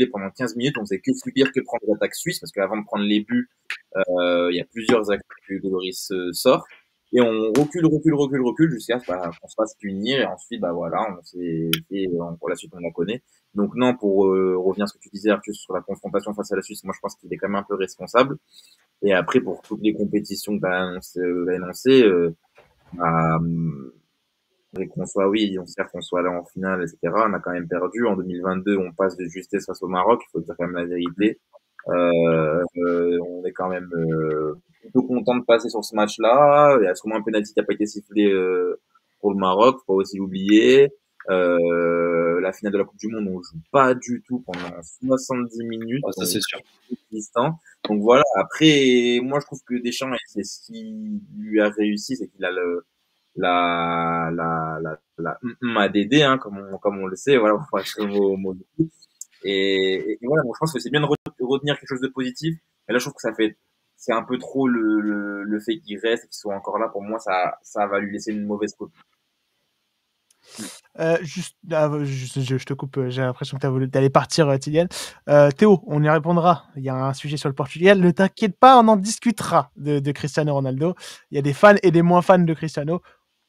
pendant 15 minutes. On faisait que subir, que prendre l'attaque suisse, parce qu'avant de prendre les buts, il y a plusieurs actes que Loris sort. Et on recule jusqu'à qu'on se fasse punir. Et ensuite, bah voilà, on s'est fait, pour la suite, on la connaît. Donc non, pour revenir à ce que tu disais, Arthur, sur la confrontation face à la Suisse, moi je pense qu'il est quand même un peu responsable. Et après, pour toutes les compétitions que tu as annoncées, bah, qu'on soit, oui, on sait qu'on soit là en finale, etc. On a quand même perdu. En 2022, on passe de justesse face au Maroc, il faut dire quand même la vérité. On est quand même plutôt content de passer sur ce match-là. Il y a sûrement un penalty qui n'a pas été sifflé pour le Maroc, faut pas aussi l'oublier. La finale de la Coupe du Monde, on joue pas du tout pendant 70 minutes. Oh, ça c'est sûr. Existant. Donc voilà. Après, moi je trouve que Deschamps, c'est ce qui lui a réussi, c'est qu'il a la ADD, hein, comme on le sait, voilà, on va être mot et voilà, bon, je pense que c'est bien de retenir quelque chose de positif, mais là, je trouve que c'est un peu trop le fait qu'il reste et qu'il soit encore là, pour moi, ça va lui laisser une mauvaise copie. Je te coupe, j'ai l'impression que t'allais partir, Kylian. Théo, on y répondra. Il y a un sujet sur le Portugal. Ne t'inquiète pas, on en discutera de Cristiano Ronaldo. Il y a des fans et des moins fans de Cristiano.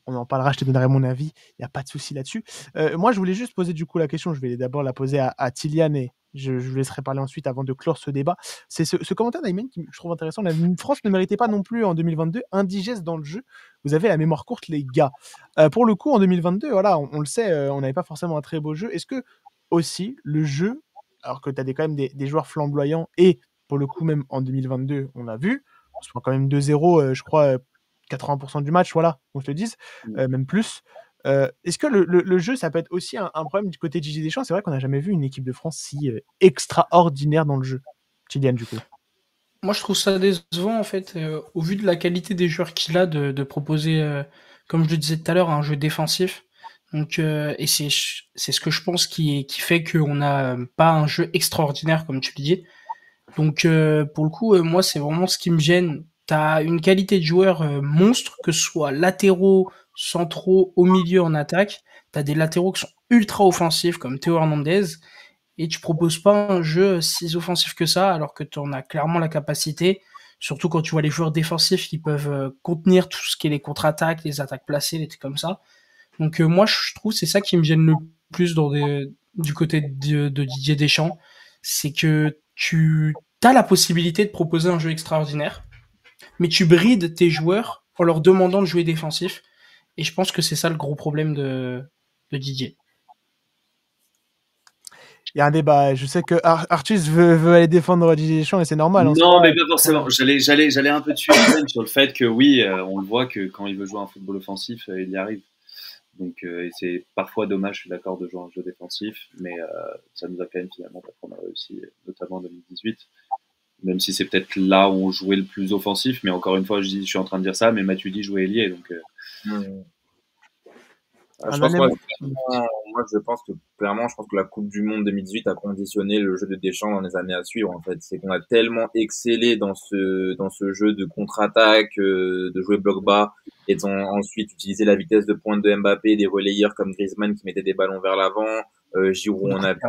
On en parlera, je te donnerai mon avis. Il n'y a pas de souci là-dessus. Moi, je voulais juste poser du coup la question. Je vais d'abord la poser à Kylian et je vous laisserai parler ensuite avant de clore ce débat. C'est ce commentaire d'Ayman qui je trouve intéressant. La France ne méritait pas non plus en 2022 indigeste dans le jeu. Vous avez la mémoire courte, les gars. Pour le coup, en 2022, voilà, on le sait, on n'avait pas forcément un très beau jeu. Est-ce que aussi le jeu, alors que tu as quand même des joueurs flamboyants et pour le coup, même en 2022, on l'a vu, on se prend quand même 2-0, je crois, 80% du match, voilà, on se le dise, même plus. Est-ce que le jeu, ça peut être aussi un problème du côté de Didier Deschamps? C'est vrai qu'on n'a jamais vu une équipe de France si extraordinaire dans le jeu. Kylian, du coup. Moi, je trouve ça décevant, en fait, au vu de la qualité des joueurs qu'il a, de proposer, comme je le disais tout à l'heure, un jeu défensif. Donc, et c'est ce que je pense qui fait qu'on n'a pas un jeu extraordinaire, comme tu le dis. Donc, pour le coup, moi, c'est vraiment ce qui me gêne. T'as une qualité de joueur monstre, que ce soit latéraux, centraux, au milieu, en attaque. T'as des latéraux qui sont ultra offensifs, comme Théo Hernandez, et tu proposes pas un jeu si offensif que ça, alors que tu en as clairement la capacité, surtout quand tu vois les joueurs défensifs qui peuvent contenir tout ce qui est les contre-attaques, les attaques placées, les trucs comme ça. Donc moi, je trouve c'est ça qui me gêne le plus du côté de Didier Deschamps, c'est que tu as la possibilité de proposer un jeu extraordinaire, mais tu brides tes joueurs en leur demandant de jouer défensif, et je pense que c'est ça le gros problème de Didier. Il y a un débat. Je sais que Artus veut aller défendre Didier Deschamps et c'est normal. Non, mais pas forcément. J'allais un peu tuer sur le fait que oui, on le voit que quand il veut jouer un football offensif, il y arrive. Donc, et c'est parfois dommage, je suis d'accord, de jouer un jeu défensif, mais ça nous a quand même finalement pas trop mal réussi, notamment en 2018. Même si c'est peut-être là où on jouait le plus offensif, mais encore une fois, je suis en train de dire ça, mais Matuidi jouait ailier, donc. Je pense que clairement, je pense que la Coupe du Monde 2018 a conditionné le jeu de Deschamps dans les années à suivre. En fait, c'est qu'on a tellement excellé dans ce jeu de contre-attaque, de jouer bloc bas, et ensuite utiliser la vitesse de pointe de Mbappé, des relayeurs comme Griezmann qui mettaient des ballons vers l'avant, Giroud on a vu.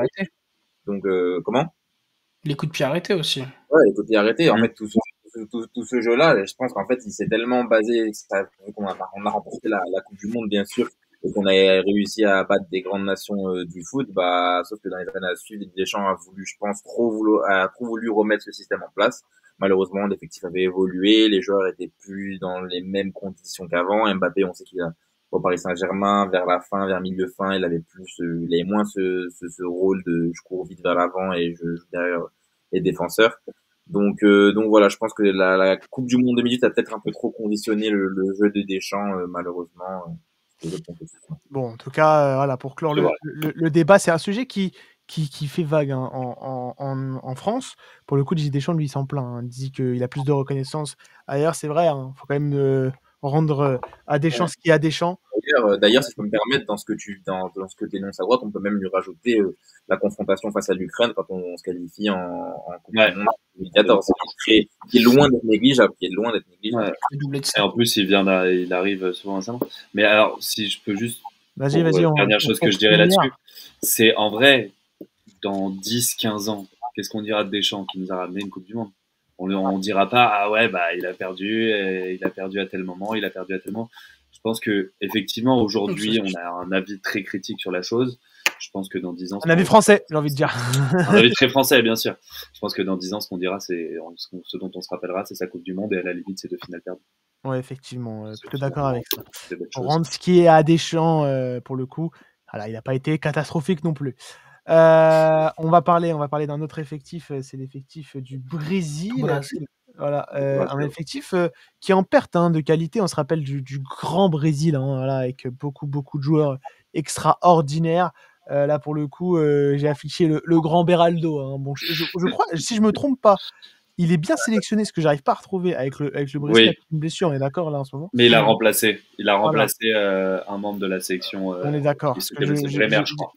Donc comment? Les coups de pied arrêtés aussi. Ouais, les coups de pied arrêtés. En fait, tout ce jeu-là, je pense qu'en fait, il s'est tellement basé, on a remporté la Coupe du Monde, bien sûr, et qu'on a réussi à battre des grandes nations du foot, sauf que dans les années à suivre, Deschamps a voulu, je pense, trop voulu remettre ce système en place. Malheureusement, l'effectif avait évolué, les joueurs étaient plus dans les mêmes conditions qu'avant. Mbappé, on sait qu'il a au Paris Saint-Germain, vers la fin, vers milieu fin, il avait moins ce rôle de je cours vite vers l'avant et je joue derrière les défenseurs. Donc voilà, je pense que la Coupe du Monde 2018 a peut-être un peu trop conditionné le jeu de Deschamps, malheureusement. Bon, en tout cas, voilà, pour clore le débat, c'est un sujet qui fait vague hein, en France. Pour le coup, Didier Deschamps, lui, il s'en plaint. Hein. Il dit qu'il a plus de reconnaissance ailleurs. C'est vrai, il faut quand même rendre à Deschamps ce qu'il y a à Deschamps. D'ailleurs, si je peux me permettre, dans ce que tu énonces à droite, on peut même lui rajouter la confrontation face à l'Ukraine quand on se qualifie en Coupe du Monde 2014. Qui est loin d'être négligeable. Ouais. Et en plus, il arrive souvent récemment. Mais alors, si je peux juste... Vas-y. Dernière chose que je dirais là-dessus, c'est en vrai, dans 10-15 ans, qu'est-ce qu'on dira de Deschamps qui nous a ramené une Coupe du Monde? On dira pas, ah ouais, il a perdu à tel moment, il a perdu à tel moment. Je pense que effectivement aujourd'hui on a un avis très critique sur la chose. Je pense que dans 10 ans, un avis français, j'ai envie de dire. Un avis très français, bien sûr. Je pense que dans 10 ans, ce qu'on dira, ce dont on se rappellera, c'est sa Coupe du Monde et à la limite, c'est 2 finales perdues. Ouais, effectivement, plutôt d'accord avec ça. Pour rendre ce qui est à Deschamps, pour le coup, voilà, il n'a pas été catastrophique non plus. On va parler d'un autre effectif, c'est l'effectif du Brésil. Voilà, un effectif qui est en perte de qualité. On se rappelle du grand Brésil, voilà, avec beaucoup de joueurs extraordinaires. Là, pour le coup, j'ai affiché le grand Beraldo. Bon, je crois, si je me trompe pas, il est bien sélectionné, ce que j'arrive pas à retrouver avec le Brésil, avec une blessure. On est d'accord là en ce moment. Mais il a remplacé un membre de la sélection. On est d'accord. C'est Bremer, je crois.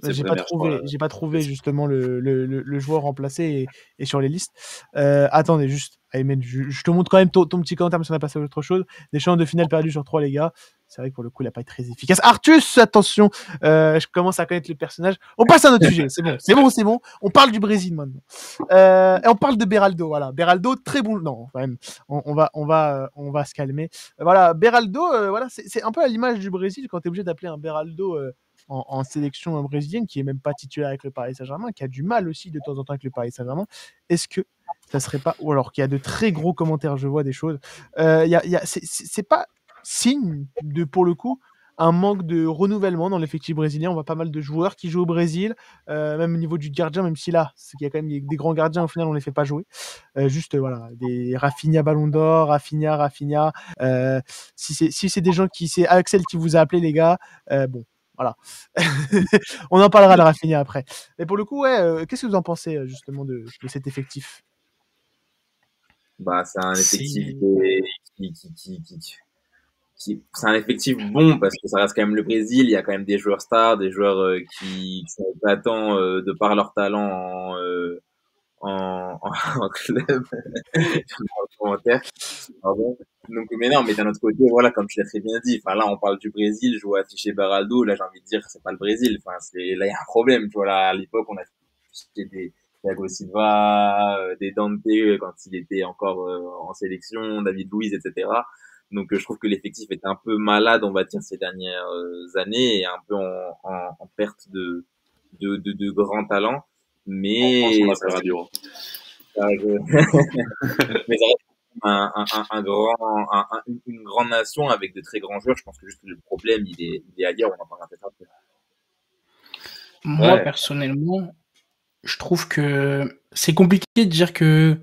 J'ai pas trouvé justement le joueur remplacé et sur les listes. Attendez juste, Aymen, je te montre quand même ton petit commentaire parce qu'on a passé à autre chose. Des chances de finale perdues sur 3, les gars. C'est vrai que pour le coup, il n'a pas été très efficace. Artus, attention, je commence à connaître le personnage. On passe à un autre sujet. C'est bon. On parle du Brésil maintenant. Et on parle de Beraldo. Voilà, Beraldo, très bon. Non, quand même, on va se calmer. Voilà, Beraldo, voilà, c'est un peu à l'image du Brésil quand tu es obligé d'appeler un Beraldo en sélection brésilienne qui est même pas titulaire avec le Paris Saint-Germain, qui a du mal aussi de temps en temps avec le Paris Saint-Germain. Est-ce que ça serait pas, ou alors qu'il y a de très gros commentaires, je vois des choses. C'est pas signe de, pour le coup, un manque de renouvellement dans l'effectif brésilien. On voit pas mal de joueurs qui jouent au Brésil, même au niveau du gardien, même si là, c'est qu'il y a quand même des grands gardiens, au final, on les fait pas jouer. Juste, voilà, des Rafinha Ballon d'Or, Rafinha. Si c'est des gens c'est Axel qui vous a appelé, les gars, bon, voilà. On en parlera de Rafinha après. Mais pour le coup, ouais, qu'est-ce que vous en pensez, justement, de cet effectif? Bah, c'est un C'est effectif c'est un effectif bon parce que ça reste quand même le Brésil. Il y a quand même des joueurs stars, des joueurs qui sont épatants de par leur talent en club. En commentaire. Pardon. Donc, mais non, mais d'un autre côté, voilà, comme tu l'as très bien dit, enfin, là, on parle du Brésil, je vois afficher Beraldo, là, j'ai envie de dire, c'est pas le Brésil, enfin, là, il y a un problème, tu vois, là, à l'époque, on a affiché des Thiago Silva, des Dante, quand il était encore en sélection, David Luiz, etc. Donc, je trouve que l'effectif est un peu malade, on va dire, ces dernières années, et un peu en perte de grands talents. Mais, on appellera du haut. mais ça une grande nation avec de très grands joueurs. Je pense que juste le problème, il est ailleurs. On en parlera peut-être après. Moi, personnellement, je trouve que c'est compliqué de dire que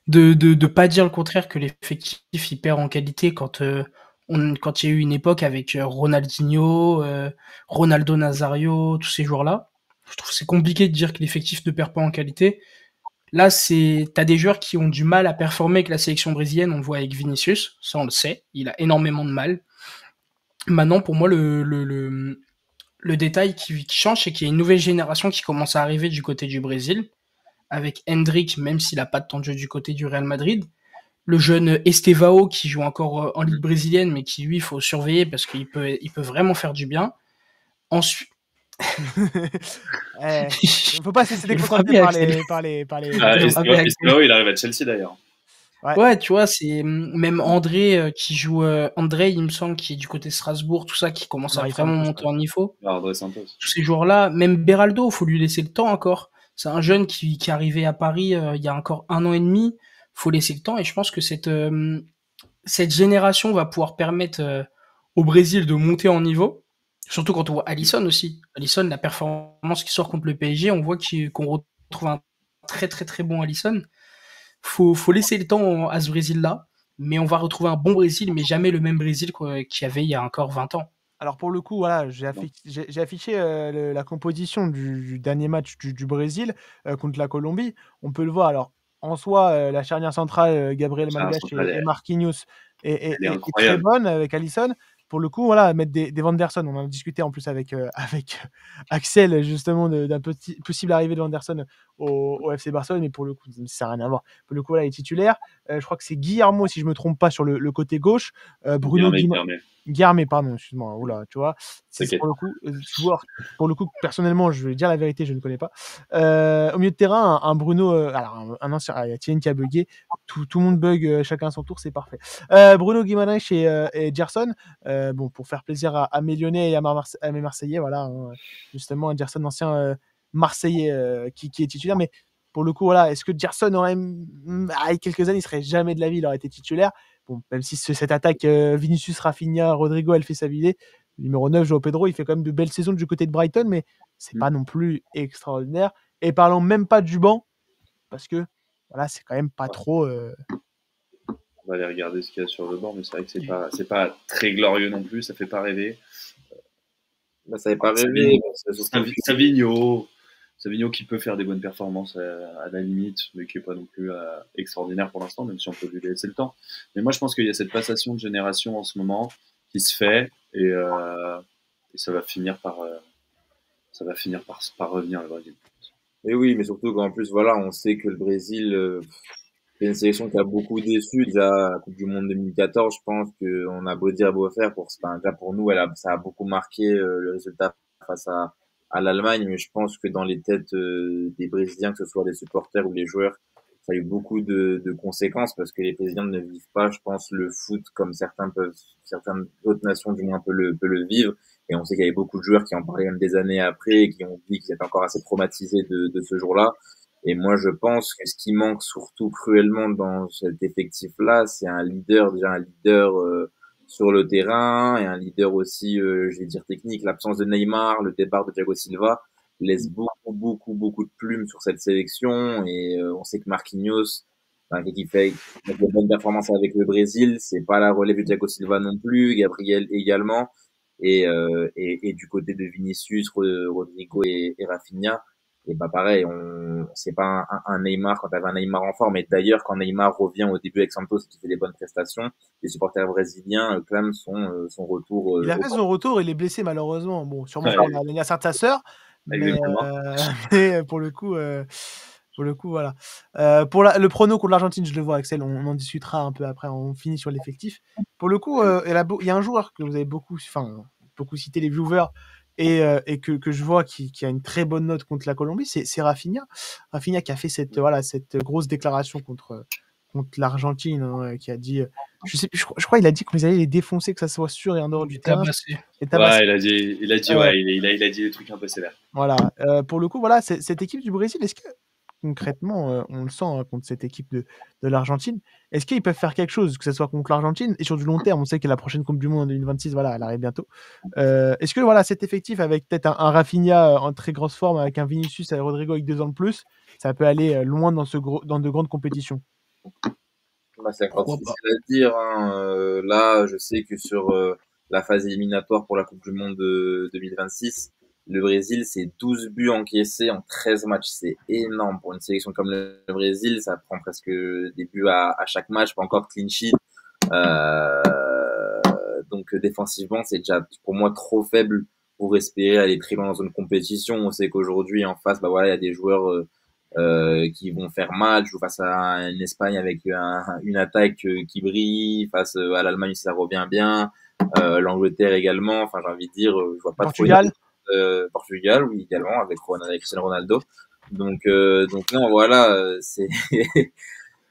de pas dire le contraire, que l'effectif il perd en qualité quand quand il y a eu une époque avec Ronaldinho, Ronaldo Nazario, tous ces joueurs-là. Je trouve que c'est compliqué de dire que l'effectif ne perd pas en qualité. Là, t'as des joueurs qui ont du mal à performer avec la sélection brésilienne. On le voit avec Vinicius, ça on le sait. Il a énormément de mal. Maintenant, pour moi, le détail qui change, c'est qu'il y a une nouvelle génération qui commence à arriver du côté du Brésil, avec Hendrick, même s'il n'a pas de temps de jeu du côté du Real Madrid. Le jeune Estevao, qui joue encore en Ligue brésilienne, mais qui, lui, il faut surveiller parce qu'il peut vraiment faire du bien. Ensuite, il faut pas se laisser déconcentrer par les. Estevao, il arrive à Chelsea d'ailleurs. Ouais, tu vois, c'est même André qui joue. André, il me semble, qui est du côté de Strasbourg, tout ça, qui commence à vraiment monter en niveau. André Santos. Tous ces joueurs-là, même Beraldo, faut lui laisser le temps encore. C'est un jeune qui est arrivé à Paris il y a encore 1 an et demi. Faut laisser le temps, et je pense que cette génération va pouvoir permettre au Brésil de monter en niveau. Surtout quand on voit Alisson aussi. Alisson, la performance qui sort contre le PSG, on voit qu'on retrouve un très très très bon Alisson. Faut laisser le temps à ce Brésil-là, mais on va retrouver un bon Brésil, mais jamais le même Brésil qu'il y avait il y a encore 20 ans. Alors pour le coup, voilà, j'ai affiché la composition du dernier match du Brésil contre la Colombie. On peut le voir. Alors en soi, la charnière centrale, Gabriel Magalhaes et Marquinhos est très bonne avec Alisson. Pour le coup, voilà, mettre des Wanderson. On en a discuté en plus avec Axel justement d'un possible arrivée de Wanderson au FC Barcelone, mais pour le coup, ça n'a rien à voir. Pour le coup, là, il est titulaire. Je crois que c'est Guillermo, si je me trompe pas, sur le côté gauche. Bruno Guilherme, pardon, excuse-moi. Oula, tu vois, c'est pour le coup joueur. Pour le coup, personnellement, je vais dire la vérité, je ne connais pas. Au milieu de terrain, un Bruno, alors un ancien, il y a Thierry qui a bugué. Tout le monde bug, chacun son tour, c'est parfait. Bruno Guimaraes et Gerson. Bon, pour faire plaisir à mes Lyonnais et à mes Marseillais, voilà, justement, Gerson, ancien Marseillais qui est titulaire, mais pour le coup, voilà, est-ce que Gerson aurait, il y a quelques années, il serait jamais de la vie, il aurait été titulaire. Bon, même si cette attaque Vinicius, Rafinha, Rodrigo, elle fait sa vidéo. Numéro 9, João Pedro, il fait quand même de belles saisons du côté de Brighton, mais c'est pas non plus extraordinaire. Et parlons même pas du banc, parce que voilà, c'est quand même pas trop. On va aller regarder ce qu'il y a sur le banc, mais c'est vrai que c'est pas très glorieux non plus, ça fait pas rêver. Bah, ça fait pas rêver. Savigno qui peut faire des bonnes performances à la limite, mais qui est pas non plus extraordinaire pour l'instant, même si on peut lui laisser le temps. Mais moi, je pense qu'il y a cette passation de génération en ce moment qui se fait, et ça va finir par revenir le Brésil. Et oui, mais surtout qu'en plus, voilà, on sait que le Brésil, c'est une sélection qui a beaucoup déçu. Déjà, la Coupe du Monde 2014, je pense qu'on a beau dire, beau faire, déjà pour nous, ça a beaucoup marqué le résultat face à l'Allemagne, mais je pense que dans les têtes des Brésiliens, que ce soit les supporters ou les joueurs, ça a eu beaucoup de conséquences parce que les Brésiliens ne vivent pas, je pense, le foot comme certaines autres nations du moins peuvent le vivre. Et on sait qu'il y avait beaucoup de joueurs qui en parlaient même des années après et qui ont dit qu'ils étaient encore assez traumatisés de ce jour-là. Et moi, je pense que ce qui manque surtout cruellement dans cet effectif-là, c'est un leader sur le terrain et un leader aussi, je vais dire technique. L'absence de Neymar, le départ de Thiago Silva laisse beaucoup de plumes sur cette sélection et on sait que Marquinhos, enfin, qui fait de bonnes performances avec le Brésil, c'est pas la relève de Thiago Silva non plus, Gabriel également et du côté de Vinicius, Rodrigo et Rafinha. Et bah pareil, c'est pas un Neymar quand t'avais un Neymar en forme. Et d'ailleurs, quand Neymar revient au début avec Santos et qu'il fait des bonnes prestations, les supporters brésiliens clament son retour. Il a Au fait son retour, il est blessé malheureusement. Bon, sûrement Ouais, pour l'anniversaire de sa sœur, mais, exactement. mais pour le coup, voilà. Pour le prono contre l'Argentine, je le vois, Axel, on en discutera un peu après, on finit sur l'effectif. Pour le coup, il y a un joueur que vous avez beaucoup cité, les viewers, et que je vois qui a une très bonne note contre la Colombie, c'est Rafinha. Rafinha qui a fait cette grosse déclaration contre l'Argentine, hein, qui a dit, je crois il a dit que vous allez les défoncer, que ça soit sûr et en dehors du terrain. Tabassé. Et tabassé. Ouais, il a dit, ouais, il a dit des trucs un peu sévères. Voilà. Pour le coup, voilà, cette équipe du Brésil, est-ce que concrètement, on le sent hein, contre cette équipe de l'Argentine, est-ce qu'ils peuvent faire quelque chose, que ce soit contre l'Argentine et sur du long terme, on sait que la prochaine Coupe du Monde en 2026, voilà, elle arrive bientôt. Est-ce que voilà, cet effectif avec peut-être un Rafinha en très grosse forme, avec un Vinicius et Rodrigo avec 2 ans de plus, ça peut aller loin dans de grandes compétitions? Bah, c'est encore difficile à dire. Hein. Là, je sais que sur la phase éliminatoire pour la Coupe du Monde de 2026, le Brésil, c'est 12 buts encaissés en 13 matchs. C'est énorme pour une sélection comme le Brésil. Ça prend presque des buts à chaque match, pas encore clean sheet. Donc défensivement, c'est déjà pour moi trop faible pour espérer aller très loin dans une compétition. On sait qu'aujourd'hui, en face, bah voilà, il y a des joueurs qui vont faire mal. Je joue face à une Espagne avec une attaque qui brille, face à l'Allemagne ça revient bien, l'Angleterre également. Enfin, j'ai envie de dire, je vois pas Portugal. trop Portugal, oui également avec Cristiano Ronaldo. Donc non, voilà, c'est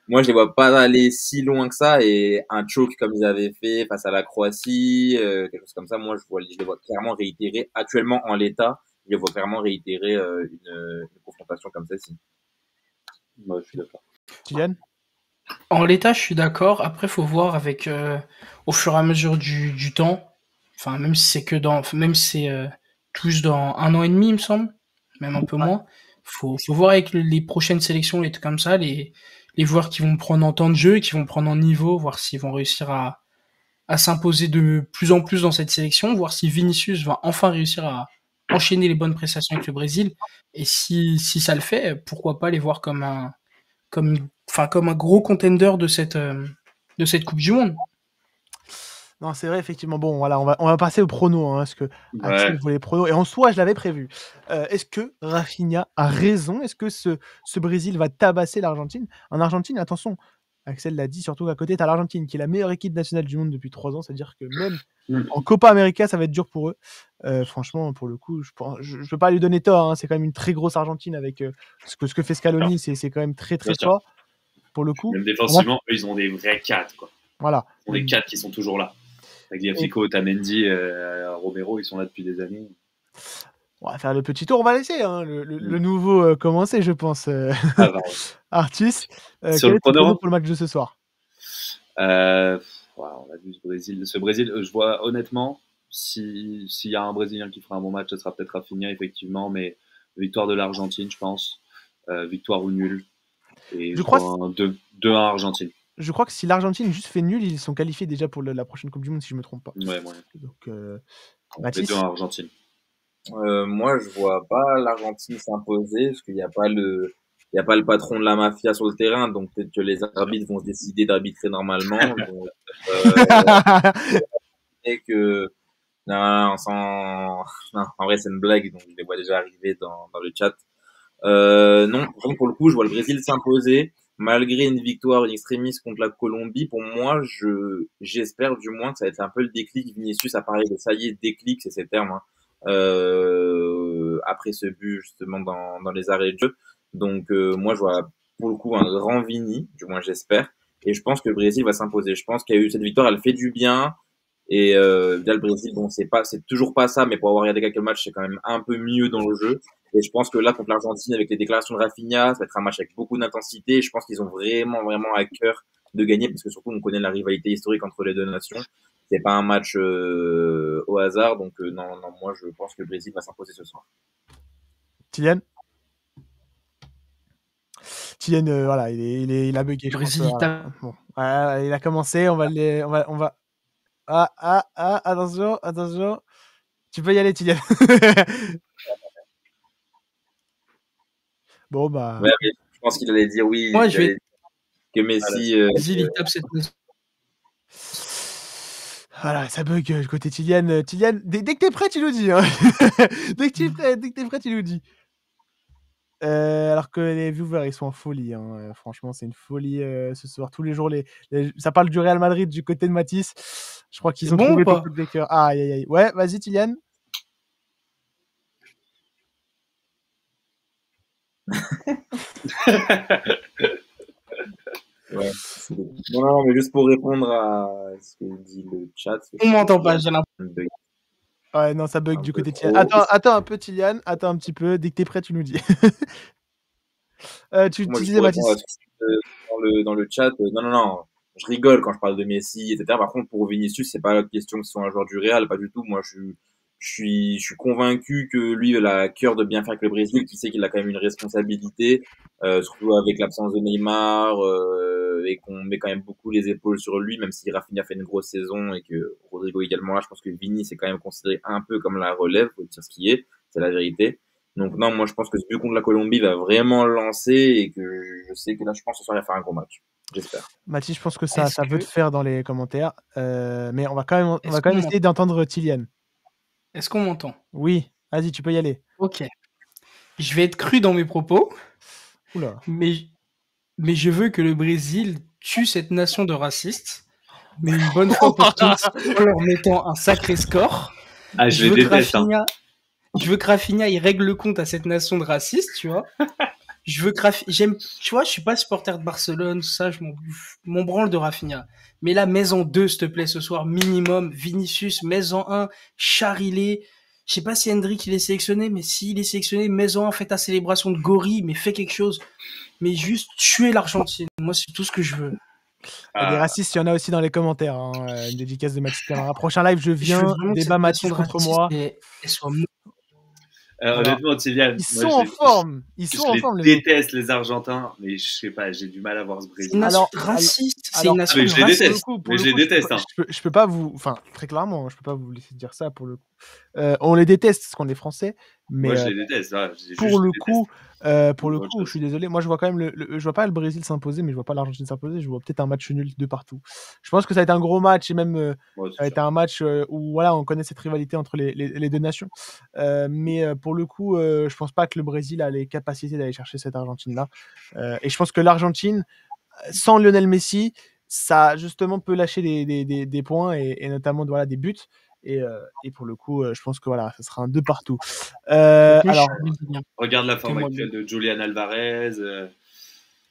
moi je les vois pas aller si loin que ça et un choke comme ils avaient fait face à la Croatie, quelque chose comme ça. Moi je les vois clairement réitérer actuellement en l'état. Je les vois clairement réitérer une confrontation comme celle-ci. Moi, je suis d'accord. Kylian? En l'état, je suis d'accord. Après, faut voir avec au fur et à mesure du temps. Enfin, même si c'est tous dans 1 an et demi, il me semble, même un peu moins. Faut voir avec les prochaines sélections, les trucs comme ça, les joueurs qui vont prendre en temps de jeu, qui vont prendre en niveau, voir s'ils vont réussir à s'imposer de plus en plus dans cette sélection, voir si Vinicius va enfin réussir à enchaîner les bonnes prestations avec le Brésil. Et si ça le fait, pourquoi pas les voir comme un gros contender de cette Coupe du Monde. Non, c'est vrai, effectivement. Bon, voilà, on va passer au prono, hein, parce que Axel Ouais. voulait prono. Et en soi, je l'avais prévu. Est-ce que Rafinha a raison? Est-ce que ce Brésil va tabasser l'Argentine? En Argentine, attention, Axel l'a dit, surtout à côté, tu as l'Argentine qui est la meilleure équipe nationale du monde depuis 3 ans. C'est-à-dire que même en Copa América, ça va être dur pour eux. Franchement, pour le coup, je ne peux pas lui donner tort. Hein, c'est quand même une très grosse Argentine avec ce que fait Scaloni. C'est quand même très, très Bien sûr. fort. Pour le coup, Même défensivement, eux, ils ont des vrais 4, quoi. voilà. Ils ont des 4 qui sont toujours là. Tagliafico, Otamendi, Romero, ils sont là depuis des années. On va faire le petit tour, on va laisser hein, le nouveau commencer, je pense. Ah, bah, Artus, Sur quel le est ton prono prono pour le match de ce soir? on a vu ce Brésil. Ce Brésil, je vois honnêtement, s'il y a un Brésilien qui fera un bon match, ce sera peut-être Rafinha, effectivement, mais victoire de l'Argentine, je pense. Victoire ou nul. Et Je crois un 2-1 Argentine. Je crois que si l'Argentine juste fait nul, ils sont qualifiés déjà pour la prochaine Coupe du Monde, si je me trompe pas. Ouais, moyen. Donc, Les Mathis? 2-1 Argentine. Moi, je vois pas l'Argentine s'imposer parce qu'il n'y a pas il y a pas le patron de la mafia sur le terrain, donc peut-être que les arbitres vont décider d'arbitrer normalement. Donc, et que non, non, en vrai c'est une blague, donc je les vois déjà arriver dans le chat. Non, pour le coup, je vois le Brésil s'imposer malgré une victoire in extremis contre la Colombie. Pour moi, j'espère du moins que ça va être un peu le déclic. Vinicius a parlé de ça y est, déclic, c'est ces termes. Hein. Après ce but justement dans les arrêts de jeu. Donc moi, je vois pour le coup un grand Vini, du moins j'espère. Et je pense que le Brésil va s'imposer. Je pense qu'il y a eu cette victoire, elle fait du bien. Et via le Brésil, bon, c'est toujours pas ça, mais pour avoir regardé quelques matchs, c'est quand même un peu mieux dans le jeu. Et je pense que là, contre l'Argentine, avec les déclarations de Rafinha, ça va être un match avec beaucoup d'intensité. Et je pense qu'ils ont vraiment à cœur de gagner, parce que surtout, on connaît la rivalité historique entre les deux nations. c'est pas un match au hasard. Donc non, moi je pense que le Brésil va s'imposer ce soir. Kylian, voilà, il a bugué. Je pense, Brésil, voilà. Bon, il a commencé. On va. Attention. Tu peux y aller, Kylian. Bon, bah. Ouais, mais je pense qu'il allait dire oui. Moi, je vais que Messi. Brésil, il tape cette nation. Voilà, ça bug du côté Kylian. Kylian, dès que t'es prêt, tu nous dis. Hein. dès que t'es prêt, tu nous dis. Alors que les viewers, ils sont en folie. Hein. Franchement, c'est une folie ce soir. Tous les jours, ça parle du Real Madrid du côté de Matisse. Je crois qu'ils ont bon trouvé ou pas beaucoup de backers. Aïe, aïe, aïe. Ouais, vas-y, Kylian. Ouais. Non, mais juste pour répondre à ce que dit le chat. On m'entend pas, j'ai l'impression. Ouais, non, ça bug du côté de Kylian. Attends un peu, Kylian. Attends un petit peu. Dès que t'es prêt, tu nous dis. Tu disais, Mathis. Dans le chat, non. Je rigole quand je parle de Messi, etc. Par contre, pour Vinicius, c'est pas la question que ce soit un joueur du Real, pas du tout. Moi, je suis convaincu que lui, il a à cœur de bien faire avec le Brésil, qui sait qu'il a quand même une responsabilité, surtout avec l'absence de Neymar, et qu'on met quand même beaucoup les épaules sur lui, même si Rafinha fait une grosse saison et que Rodrigo également là. Je pense que Vini, c'est quand même considéré un peu comme la relève, faut dire ce qui est, c'est la vérité. Donc non, moi je pense que ce but contre la Colombie va vraiment lancer et que je sais que là, je pense que ce soir, il va faire un gros match. J'espère. Mathis, je pense que ça veut te faire dans les commentaires. Mais on va quand même essayer d'entendre Kylian. Est-ce qu'on m'entend? Oui, vas-y, tu peux y aller. Ok. Je vais être cru dans mes propos. Oula. Mais je veux que le Brésil tue cette nation de racistes. Mais une bonne fois pour toutes, en leur mettant un sacré score. Ah, je veux que Rafinha, il règle le compte à cette nation de racistes, tu vois. Tu vois, je suis pas supporter de Barcelone, tout ça, je m'en branle de Rafinha. Mais là, mets-en 2, s'il te plaît, ce soir, minimum. Vinicius, mets-en 1. Charilé. Je sais pas si Hendrick, il est sélectionné, mais s'il est sélectionné, mets-en 1, fais ta célébration de gorille, mais fais quelque chose. Mais juste tuer l'Argentine. Moi, c'est tout ce que je veux. Il y a des racistes, il y en a aussi dans les commentaires. Hein. Une dédicace de Mathis Camara. Prochain live, je viens, débat Mathis contre moi. Honnêtement, Kylian, ils sont en forme. Ils sont en forme. Je déteste les Argentins, mais je sais pas, j'ai du mal à voir ce Brésil. C'est une nation raciste. C'est une nation je les déteste. Je les déteste. Je peux pas vous, enfin très clairement, je peux pas vous laisser dire ça pour le coup. On les déteste parce qu'on est français, mais moi je les déteste. Pour le coup, je suis désolé. Moi, je vois quand même je vois pas le Brésil s'imposer, mais je vois pas l'Argentine s'imposer. Je vois peut-être un match nul de partout. Je pense que ça va être un gros match et même ça va être un match où voilà, on connaît cette rivalité entre les deux nations. Mais pour le coup, je pense pas que le Brésil a les capacités d'aller chercher cette Argentine-là. Et je pense que l'Argentine, sans Lionel Messi, ça justement peut lâcher des points et notamment voilà, des buts. Et pour le coup, je pense que voilà, ça sera un 2 partout. Alors, regarde la forme actuelle de Julian Alvarez.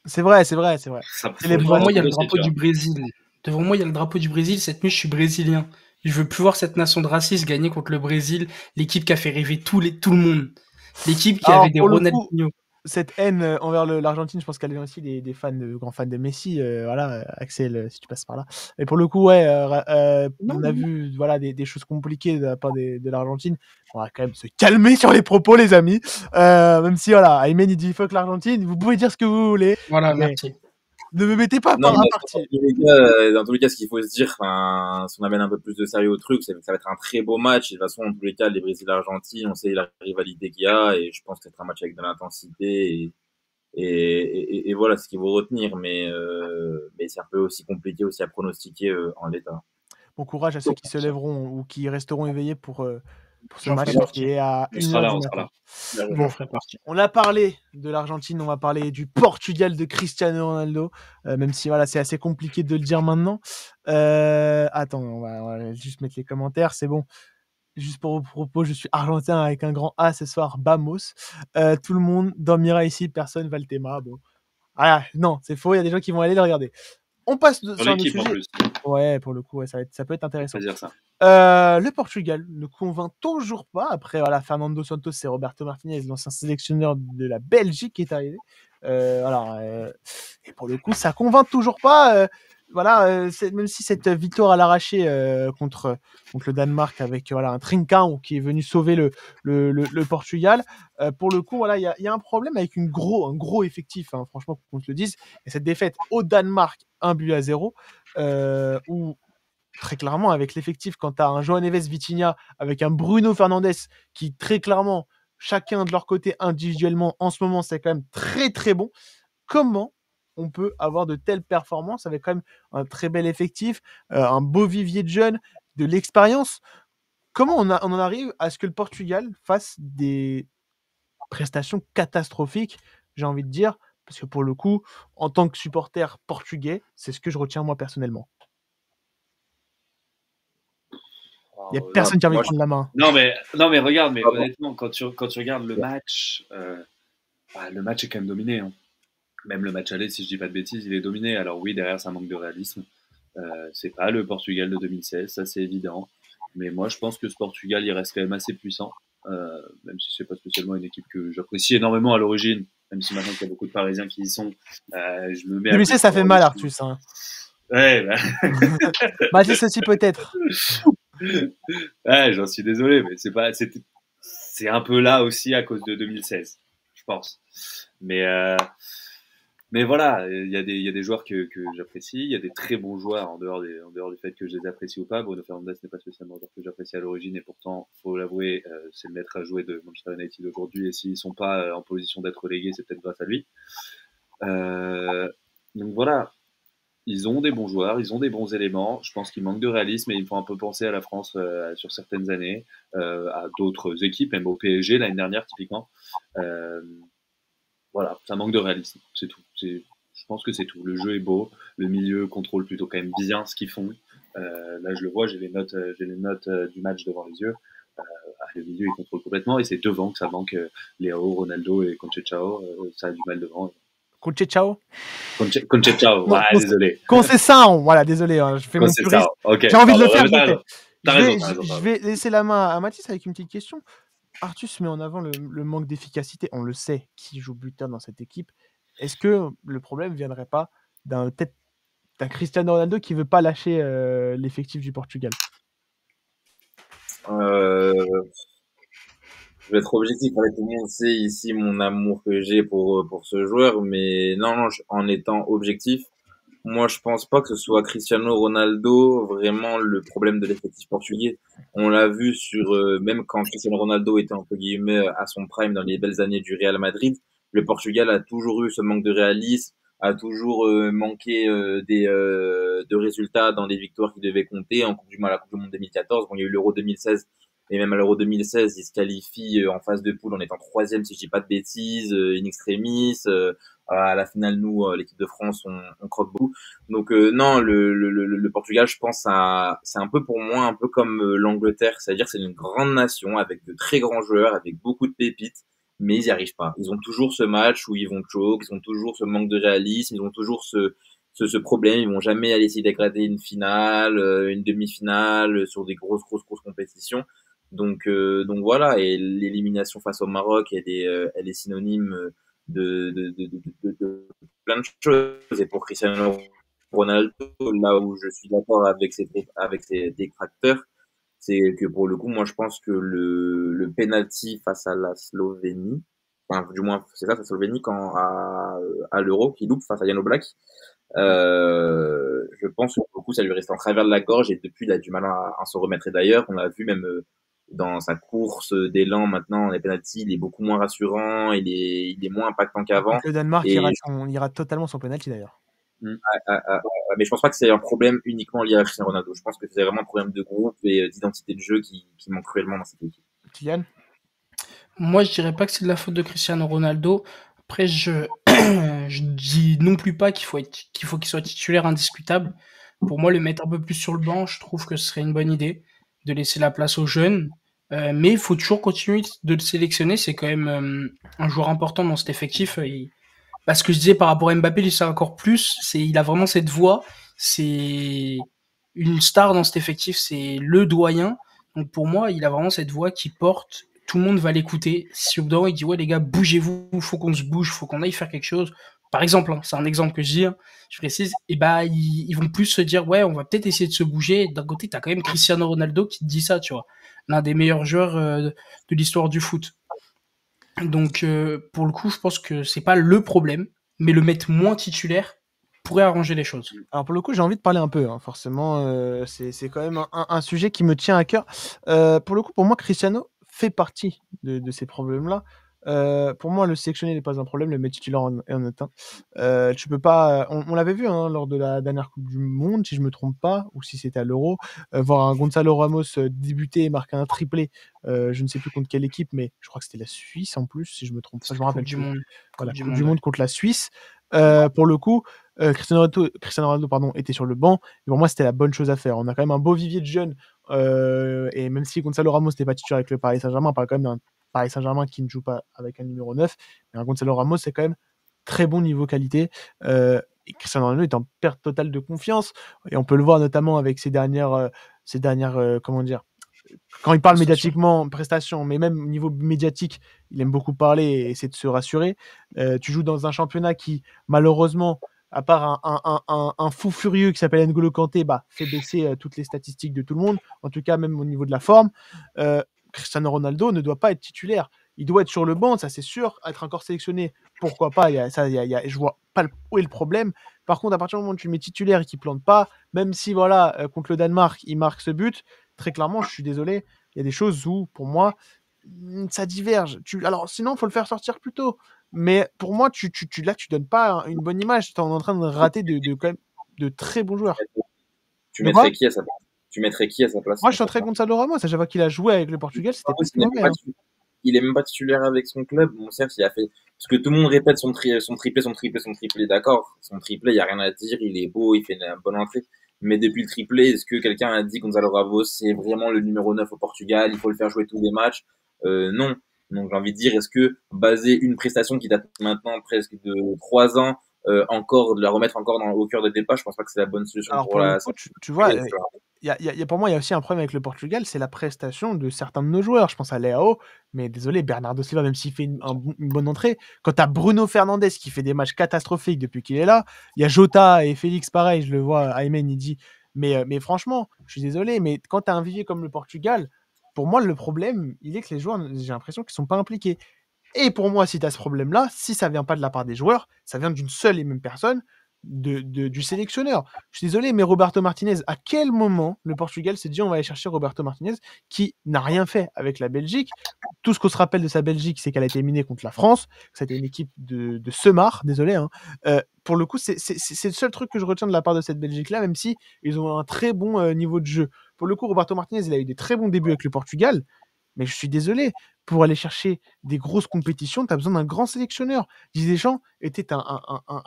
C'est vrai. Devant moi, il y a le drapeau du Brésil. Devant moi, il y a le drapeau du Brésil. Cette nuit, je suis brésilien. Je veux plus voir cette nation de racistes gagner contre le Brésil, l'équipe qui a fait rêver tout le monde. L'équipe qui avait des Ronaldinho. Cette haine envers l'Argentine, je pense qu'elle vient aussi des grands fans de Messi. Voilà, Axel, si tu passes par là. Et pour le coup, ouais, on a vu voilà, des choses compliquées de la part de l'Argentine. On va quand même se calmer sur les propos, les amis. Même si, voilà, Aymen, il dit fuck l'Argentine, vous pouvez dire ce que vous voulez. Voilà, merci. Ne me mettez pas par la partie. Dans tous les cas, ce qu'il faut se dire, si on amène un peu plus de sérieux au truc, ça va être un très beau match. Et de toute façon, dans tous les cas, les Brésil et l'Argentine, on sait la rivalité qu'il y a. Et je pense que ça va être un match avec de l'intensité. Et voilà ce qu'il faut retenir. Mais c'est un peu aussi compliqué aussi à pronostiquer en l'état. Bon courage à ceux qui se lèveront ou qui resteront éveillés pour ce match qui est à 1h du matin. Bon, on a parlé de l'Argentine, on va parler du Portugal de Cristiano Ronaldo, même si voilà, c'est assez compliqué de le dire maintenant. Attends, on va juste mettre les commentaires, c'est bon. Juste pour vos propos, je suis argentin avec un grand A ce soir, Vamos. Tout le monde dormira ici, personne Valtema. Bon, voilà, non, c'est faux, il y a des gens qui vont aller le regarder. On passe sur un sujet. Ouais, pour le coup, ouais, ça peut être intéressant. Dire ça. Le Portugal ne convainc toujours pas. Après, voilà, Fernando Santos et Roberto Martinez, l'ancien sélectionneur de la Belgique, qui est arrivé. Et pour le coup, ça convainc toujours pas. voilà, même si cette victoire à l'arraché contre le Danemark avec un Trincão qui est venu sauver le Portugal, pour le coup, voilà, il y a un problème avec un gros effectif, hein, franchement, qu'on se le dise. Et cette défaite au Danemark, 1-0, où très clairement, avec l'effectif, quand tu as un João Neves Vitinha avec un Bruno Fernandes qui, très clairement, chacun de leur côté individuellement, en ce moment, c'est quand même très très bon. Comment on peut avoir de telles performances avec quand même un très bel effectif, un beau vivier de jeunes, de l'expérience? Comment on en arrive à ce que le Portugal fasse des prestations catastrophiques, j'ai envie de dire, parce que pour le coup, en tant que supporter portugais, c'est ce que je retiens moi personnellement. Il n'y a personne qui a envie de prendre la main. Non, mais regarde, mais honnêtement, quand tu regardes le match est quand même dominé. Hein. Même le match aller, si je dis pas de bêtises, il est dominé. Alors oui, derrière, ça manque de réalisme. C'est pas le Portugal de 2016, ça c'est évident. Mais moi, je pense que ce Portugal, il reste quand même assez puissant. Même si c'est pas spécialement une équipe que j'apprécie énormément à l'origine. Même si maintenant qu'il y a beaucoup de Parisiens qui y sont, je me mets à... 2016, ça fait mal, Arthus. Hein. Ouais, Mathis aussi peut-être. Ouais, j'en suis désolé, mais c'est un peu là aussi à cause de 2016, je pense. Mais voilà, il y a des joueurs que j'apprécie, il y a des très bons joueurs en dehors du fait que je les apprécie ou pas. Bruno Fernandes n'est pas spécialement un joueur que j'apprécie à l'origine et pourtant, faut l'avouer, c'est le maître à jouer de Manchester United aujourd'hui et s'ils sont pas en position d'être relégués, c'est peut-être grâce à lui. Donc voilà, ils ont des bons joueurs, ils ont des bons éléments. Je pense qu'il manque de réalisme et il faut un peu penser à la France sur certaines années, à d'autres équipes, même au PSG l'année dernière typiquement. Voilà, ça manque de réalisme, c'est tout. Je pense que c'est tout. Le jeu est beau, le milieu contrôle plutôt quand même bien ce qu'ils font. Là, je le vois, j'ai les notes du match devant les yeux. Le milieu il contrôle complètement et c'est devant que ça manque. Léo, Ronaldo et Conceição, ça a du mal devant. Conceição. Désolé. Conceição, voilà, désolé, hein, je fais mon puriste. Okay. J'ai envie de le faire. Je vais laisser la main à Mathis avec une petite question. Arthus met en avant le manque d'efficacité. On le sait, qui joue buteur dans cette équipe. Est-ce que le problème ne viendrait pas d'un Cristiano Ronaldo qui ne veut pas lâcher l'effectif du Portugal? Je vais être objectif, avec tout le monde sait ici mon amour que j'ai pour ce joueur, mais non, en étant objectif, moi je pense pas que ce soit Cristiano Ronaldo vraiment le problème de l'effectif portugais. On l'a vu même quand Cristiano Ronaldo était entre guillemets à son prime dans les belles années du Real Madrid, le Portugal a toujours eu ce manque de réalisme, a toujours manqué de résultats dans les victoires qui devaient compter en Coupe du Monde, à la Coupe du Monde 2014. Bon, il y a eu l'Euro 2016 et même à l'Euro 2016, il se qualifie en phase de poule en étant troisième, si je dis pas de bêtises, in extremis. À la finale, nous, l'équipe de France, on croque beaucoup. Donc non, le Portugal, je pense, c'est un peu pour moi, un peu comme l'Angleterre, c'est-à-dire c'est une grande nation avec de très grands joueurs, avec beaucoup de pépites, mais ils n'y arrivent pas. Ils ont toujours ce match où ils vont choke, ils ont toujours ce manque de réalisme, ils ont toujours ce problème, ils vont jamais aller essayer dégrader une finale, une demi-finale sur des grosses compétitions. Donc voilà, et l'élimination face au Maroc, elle est synonyme de plein de choses. Et pour Cristiano Ronaldo, là où je suis d'accord avec ses détracteurs, c'est que pour le coup, moi je pense que le penalty face à la Slovénie, enfin du moins c'est ça, la Slovénie à l'Euro qui loupe face à Jan Oblak, je pense que pour le coup ça lui reste en travers de la gorge et depuis il a du mal à se remettre. Et d'ailleurs, on l'a vu même dans sa course d'élan maintenant, les penalty, il est beaucoup moins rassurant, il est moins impactant qu'avant. Le Danemark ira totalement son penalty d'ailleurs. Mais je pense pas que c'est un problème uniquement lié à Cristiano Ronaldo. Je pense que c'est vraiment un problème de groupe et d'identité de jeu qui manque cruellement dans cette équipe. Kylian? Moi, je dirais pas que c'est de la faute de Cristiano Ronaldo. Après, je dis non plus pas qu'il faut qu'il soit titulaire indiscutable. Pour moi, le mettre un peu plus sur le banc, je trouve que ce serait une bonne idée de laisser la place aux jeunes. Mais il faut toujours continuer de le sélectionner. C'est quand même un joueur important dans cet effectif. Parce que je disais par rapport à Mbappé, il sait encore plus. Il a vraiment cette voix. C'est une star dans cet effectif. C'est le doyen. Donc pour moi, il a vraiment cette voix qui porte. Tout le monde va l'écouter. Si au bout d'un moment, il dit ouais les gars, bougez-vous, faut qu'on se bouge, faut qu'on aille faire quelque chose. par exemple, hein, c'est un exemple que je dis, hein, je précise, et bah ils vont plus se dire ouais, on va peut-être essayer de se bouger. D'un côté, t'as quand même Cristiano Ronaldo qui te dit ça, tu vois, l'un des meilleurs joueurs de l'histoire du foot. Donc pour le coup, je pense que c'est pas le problème, mais le mettre moins titulaire pourrait arranger les choses. Alors pour le coup, j'ai envie de parler un peu, hein, forcément, c'est quand même un sujet qui me tient à cœur. Pour le coup, pour moi, Cristiano fait partie de ces problèmes-là. Pour moi, le sélectionner n'est pas un problème, le mettre titulaire en est un. Tu peux pas, on l'avait vu, hein, lors de la dernière coupe du monde, si je me trompe pas, ou si c'était à l'Euro, voir un Gonzalo Ramos, débuter et marquer un triplé, je ne sais plus contre quelle équipe, mais je crois que c'était la Suisse en plus, si je me trompe pas, je me rappelle Coupe du plus. monde. Voilà, du coupe monde, du ouais. monde contre la Suisse. Pour le coup, Cristiano Ronaldo, pardon, était sur le banc. Et pour moi, c'était la bonne chose à faire. On a quand même un beau vivier de jeunes. Et même si Gonzalo Ramos n'est pas titulaire avec le Paris Saint-Germain, on parle quand même d'un Paris Saint-Germain qui ne joue pas avec un numéro 9. Mais un Gonzalo Ramos, c'est quand même très bon niveau qualité. Et Cristiano Ronaldo est en perte totale de confiance. Et on peut le voir notamment avec ses dernières comment dire, quand il parle médiatiquement, prestation, mais même au niveau médiatique, il aime beaucoup parler et essayer de se rassurer. Tu joues dans un championnat qui, malheureusement, à part un fou furieux qui s'appelle N'Golo Kanté, bah, fait baisser toutes les statistiques de tout le monde, en tout cas même au niveau de la forme. Cristiano Ronaldo ne doit pas être titulaire. Il doit être sur le banc, ça c'est sûr. Être encore sélectionné, pourquoi pas, je vois pas où est le problème. Par contre, à partir du moment où tu le mets titulaire et qu'il plante pas, même si voilà, contre le Danemark, il marque ce but, très clairement, je suis désolé, il y a des choses où, pour moi, ça diverge. Alors, sinon, il faut le faire sortir plus tôt. Mais pour moi, là, tu donnes pas une bonne image. Tu es en train de rater quand même, de très bons joueurs. Tu mettrais qui à sa place? Tu mettrais qui à sa place? Moi, je suis très Gonzalo Ramos. À chaque fois qu'il a joué avec le Portugal, c'était pas si mauvais. Il est même pas titulaire avec son club. Bon, certes, il a fait. Parce que tout le monde répète son triplé, d'accord. Son triplé, il n'y a rien à dire. Il est beau, il fait une bonne entrée. Mais depuis le triplé, est-ce que quelqu'un a dit Gonzalo Ramos, c'est vraiment le numéro 9 au Portugal, il faut le faire jouer tous les matchs? Non. Donc, j'ai envie de dire, est-ce que baser une prestation qui date maintenant presque de 3 ans, encore, de la remettre encore au cœur des débats, je pense pas que c'est la bonne solution. Alors, pour le coup, tu vois, pour moi, il y a aussi un problème avec le Portugal, c'est la prestation de certains de nos joueurs. Je pense à Leao, mais désolé, Bernardo Silva, même s'il fait une bonne entrée, quand tu as Bruno Fernandes qui fait des matchs catastrophiques depuis qu'il est là, il y a Jota et Félix, pareil, je le vois, Aymen, il dit, mais franchement, je suis désolé, mais quand tu as un vivier comme le Portugal, pour moi, le problème, il est que les joueurs, j'ai l'impression qu'ils sont pas impliqués. Et pour moi, si tu as ce problème-là, si ça vient pas de la part des joueurs, ça vient d'une seule et même personne, du sélectionneur. Je suis désolé, mais Roberto Martinez, à quel moment le Portugal s'est dit on va aller chercher Roberto Martinez, qui n'a rien fait avec la Belgique? Tout ce qu'on se rappelle de sa Belgique, c'est qu'elle a été éliminée contre la France, que c'était une équipe de semards, désolé. Hein. Pour le coup, c'est le seul truc que je retiens de la part de cette Belgique-là, même si ils ont un très bon niveau de jeu. Pour le coup, Roberto Martinez, il a eu des très bons débuts avec le Portugal, mais je suis désolé, pour aller chercher des grosses compétitions, tu as besoin d'un grand sélectionneur. Didier Deschamps était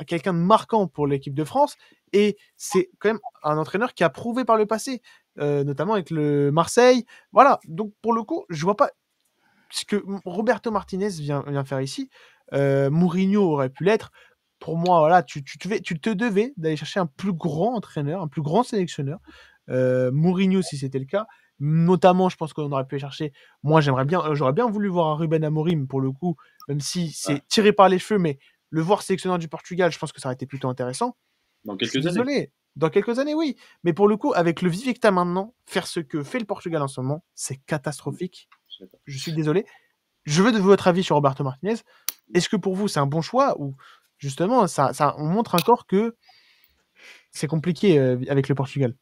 quelqu'un de marquant pour l'équipe de France, et c'est quand même un entraîneur qui a prouvé par le passé, notamment avec le Marseille. Voilà, donc pour le coup, je vois pas ce que Roberto Martinez vient faire ici. Mourinho aurait pu l'être. Pour moi, voilà, tu te devais d'aller chercher un plus grand entraîneur, un plus grand sélectionneur. Mourinho, si c'était le cas. Notamment, je pense qu'on aurait pu chercher. Moi, j'aurais bien voulu voir un Ruben Amorim, pour le coup, même si c'est tiré par les cheveux, mais le voir sélectionneur du Portugal, je pense que ça aurait été plutôt intéressant. Dans quelques années. Désolé. Dans quelques années, oui. Mais pour le coup, avec le vivier que tu as maintenant, faire ce que fait le Portugal en ce moment, c'est catastrophique. Je suis désolé. Je veux de votre avis sur Roberto Martinez. Est-ce que pour vous, c'est un bon choix, ou justement, on montre encore que c'est compliqué avec le Portugal?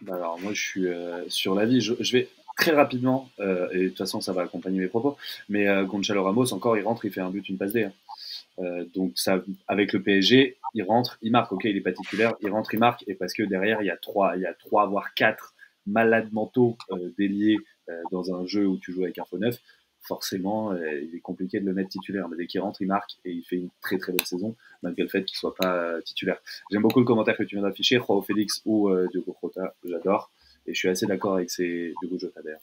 Alors, moi, je suis sur l'avis. Je vais très rapidement, et de toute façon, ça va accompagner mes propos, mais Gonzalo Ramos, encore, il rentre, il fait un but, une passe D. Donc, ça, avec le PSG, il rentre, il marque. Ok, il n'est pas titulaire, il rentre, il marque, et parce que derrière, il y a trois, voire quatre malades mentaux déliés dans un jeu où tu joues avec un faux neuf. Forcément, il est compliqué de le mettre titulaire. Mais dès qu'il rentre, il marque et il fait une très très belle saison, malgré le fait qu'il soit pas titulaire. J'aime beaucoup le commentaire que tu viens d'afficher, Joao Félix ou Diogo Jota, j'adore. Et je suis assez d'accord avec ces Diogo Jota d'ailleurs.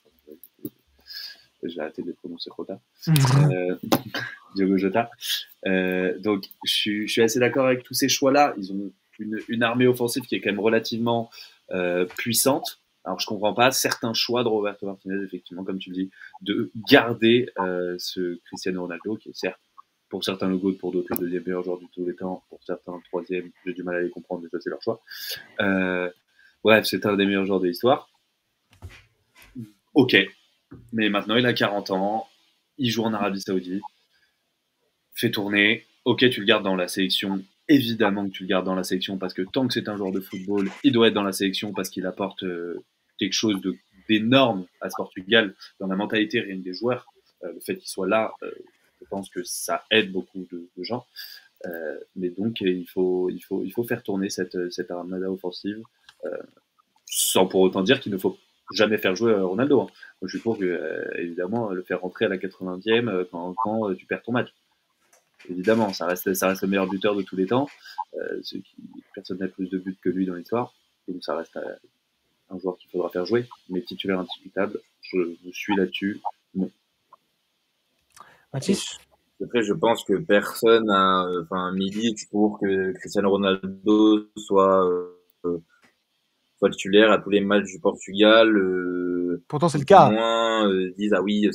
J'ai arrêté de le prononcer Jota. Diogo Jota. Donc je suis assez d'accord avec tous ces choix-là. Ils ont une armée offensive qui est quand même relativement puissante. Alors, je comprends pas certains choix de Roberto Martinez, effectivement, comme tu le dis, de garder ce Cristiano Ronaldo, qui est certes Pour certains, le GOAT, pour d'autres, le deuxième meilleur joueur de tous les temps, pour certains, le troisième, j'ai du mal à les comprendre, mais ça, c'est leur choix. Bref, c'est un des meilleurs joueurs de l'histoire. Ok, mais maintenant, il a 40 ans, il joue en Arabie Saoudite, fait tourner. Ok, tu le gardes dans la sélection. Évidemment que tu le gardes dans la sélection parce que tant que c'est un joueur de football, il doit être dans la sélection parce qu'il apporte quelque chose d'énorme à ce Portugal dans la mentalité rien que des joueurs. Le fait qu'il soit là, je pense que ça aide beaucoup de gens. Mais donc il faut faire tourner cette armada offensive sans pour autant dire qu'il ne faut jamais faire jouer Ronaldo. Moi, je suis pour que, évidemment, le faire rentrer à la 90e quand tu perds ton match. Évidemment, ça reste le meilleur buteur de tous les temps. Personne n'a plus de buts que lui dans l'histoire. Donc ça reste un joueur qu'il faudra faire jouer. Mais titulaire indiscutable, je vous suis là-dessus. Non. Mathis ? Après, je pense que personne milite pour que Cristiano Ronaldo soit titulaire à tous les matchs du Portugal. Pourtant, c'est le cas. Moins disent ah oui.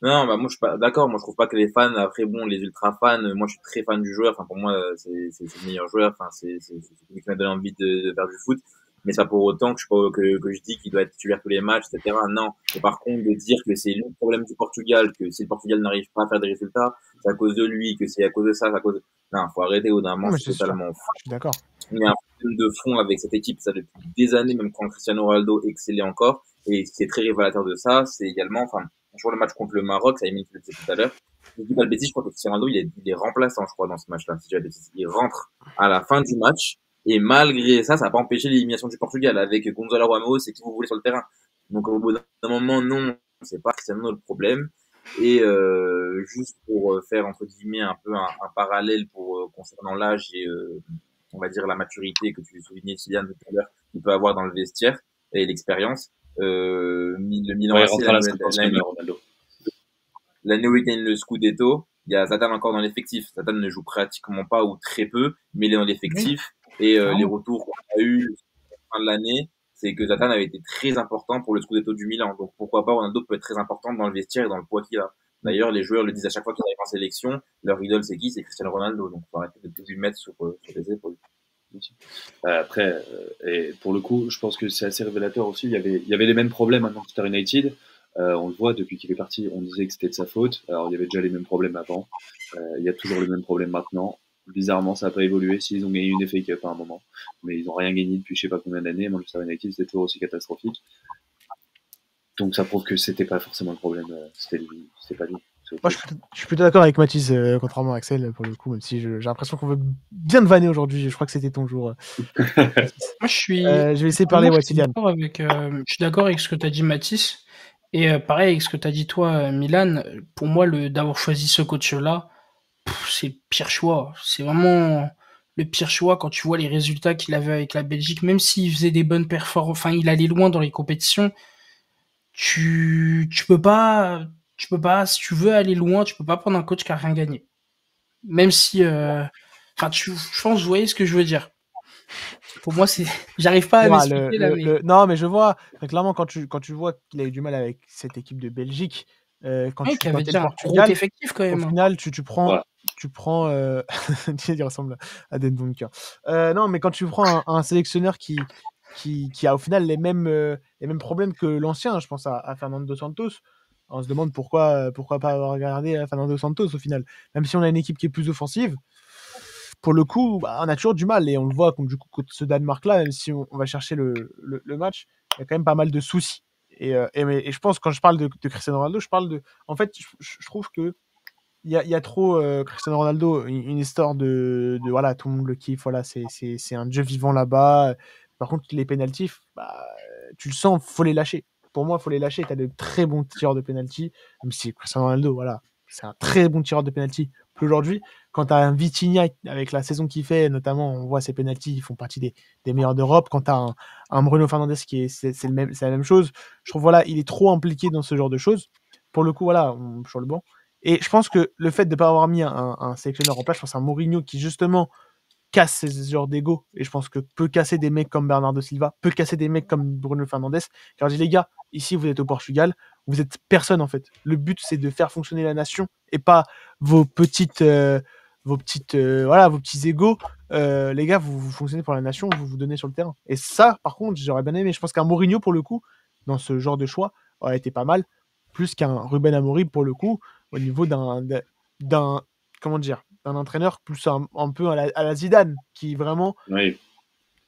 Non, bah moi je suis pas d'accord. Moi je trouve pas que les fans, après bon, les ultra fans, moi je suis très fan du joueur. Enfin pour moi c'est le meilleur joueur. Enfin c'est celui qui m'a donné envie de faire du foot. Mais c'est pas pour autant que je dis qu'il doit être titulaire tous les matchs, etc. Non. Et par contre de dire que c'est le problème du Portugal, que si le Portugal n'arrive pas à faire des résultats, c'est à cause de lui, que c'est à cause de ça, c'est à cause de... Non, faut arrêter au d'un moment, c'est totalement fou. Je suis d'accord. Il y a un problème de fond avec cette équipe, ça depuis des années, même quand Cristiano Ronaldo excellait encore. Et ce qui est très révélateur de ça, c'est également, sur le match contre le Maroc, ça a mis le tout à l'heure. Je dis pas le bêtise, je crois que Cristiano Ronaldo, il est remplaçant, je crois, dans ce match-là. Si il rentre à la fin du match. Et malgré ça, ça n'a pas empêché l'élimination du Portugal avec Gonzalo Ramos et qui vous voulez sur le terrain. Donc au bout d'un moment, non, c'est pas Cristiano le problème. Et juste pour faire entre guillemets un peu un parallèle concernant l'âge et on va dire la maturité que tu soulignais Kylian tout à l'heure, qu'il peut avoir dans le vestiaire et l'expérience. Le Milan l'année où il gagne le Scudetto, il y a Zlatan encore dans l'effectif. Zlatan ne joue pratiquement pas ou très peu, mais il est dans l'effectif. Et les retours qu'on a eu fin de l'année, c'est que Zlatan avait été très important pour le Scudetto du Milan. Donc pourquoi pas Ronaldo peut être très important dans le vestiaire et dans le poids qu'il a. D'ailleurs, les joueurs le disent à chaque fois qu'ils arrivent en sélection, leur idole c'est qui? C'est Cristiano Ronaldo. Donc faut arrêter de tout lui mettre sur les épaules. Après, et pour le coup, je pense que c'est assez révélateur aussi. Il y avait les mêmes problèmes à Manchester United. On le voit depuis qu'il est parti. On disait que c'était de sa faute. Alors il y avait déjà les mêmes problèmes avant. Il y a toujours les mêmes problèmes maintenant. Bizarrement, ça n'a pas évolué. S'ils ont gagné une FA Cup à un moment, mais ils n'ont rien gagné depuis je sais pas combien d'années. Manchester United, c'était toujours aussi catastrophique. Donc ça prouve que c'était pas forcément le problème. C'était pas lui. Moi, je suis plutôt d'accord avec Mathis, contrairement à Axel, pour le coup, même si j'ai l'impression qu'on veut bien te vanner aujourd'hui. Je crois que c'était ton jour. Moi, je vais laisser parler Wassilian. Je suis d'accord avec ce que tu as dit, Mathis. Et pareil avec ce que tu as dit, toi, Milan. Pour moi, d'avoir choisi ce coach-là, c'est le pire choix. C'est vraiment le pire choix quand tu vois les résultats qu'il avait avec la Belgique. Même s'il faisait des bonnes performances, enfin, il allait loin dans les compétitions, tu peux pas, si tu veux aller loin, tu peux pas prendre un coach qui a rien gagné. Même si, je pense, vous voyez ce que je veux dire. Pour moi, j'arrive pas à m'expliquer là. Non, mais je vois, clairement, quand tu vois qu'il a eu du mal avec cette équipe de Belgique, quand tu avait déjà un gros effectif quand même. Au final, tu prends, il ressemble à Den Bunker. Non, mais quand tu prends un sélectionneur qui a au final les mêmes problèmes que l'ancien, je pense à Fernando Santos. On se demande pourquoi pas avoir regardé Fernando Santos au final. Même si on a une équipe qui est plus offensive, pour le coup, on a toujours du mal et on le voit contre ce Danemark-là, même si on va chercher le match, il y a quand même pas mal de soucis. Et je pense quand je parle de Cristiano Ronaldo, je parle de... En fait, je trouve que il y a trop Cristiano Ronaldo, une histoire de voilà, tout le monde le kiffe, voilà, c'est un dieu vivant là-bas. Par contre, les pénaltys, tu le sens, faut les lâcher. Pour moi, faut les lâcher. Tu as de très bons tireurs de pénalty, même si Cristiano Ronaldo, voilà, c'est un très bon tireur de pénalty. Plus aujourd'hui, quand tu as un Vitinha avec la saison qu'il fait, notamment, on voit ses pénaltys, ils font partie des meilleurs d'Europe. Quand tu as un Bruno Fernandes c'est la même chose. Je trouve, voilà, il est trop impliqué dans ce genre de choses. Pour le coup, voilà, sur le banc. Et je pense que le fait de ne pas avoir mis un sélectionneur en place, je pense à Mourinho qui justement casse ce genre d'ego. Et je pense que peut casser des mecs comme Bernardo Silva, peut casser des mecs comme Bruno Fernandes. Car je dis, les gars, ici, vous êtes au Portugal, vous êtes personne, en fait. Le but, c'est de faire fonctionner la nation et pas vos petits égos. Les gars, vous fonctionnez pour la nation, vous vous donnez sur le terrain. Et ça, par contre, j'aurais bien aimé. Je pense qu'un Mourinho, pour le coup, dans ce genre de choix, aurait été pas mal. Plus qu'un Ruben Amorim, pour le coup, au niveau d'un entraîneur plus un peu à la Zidane, qui vraiment,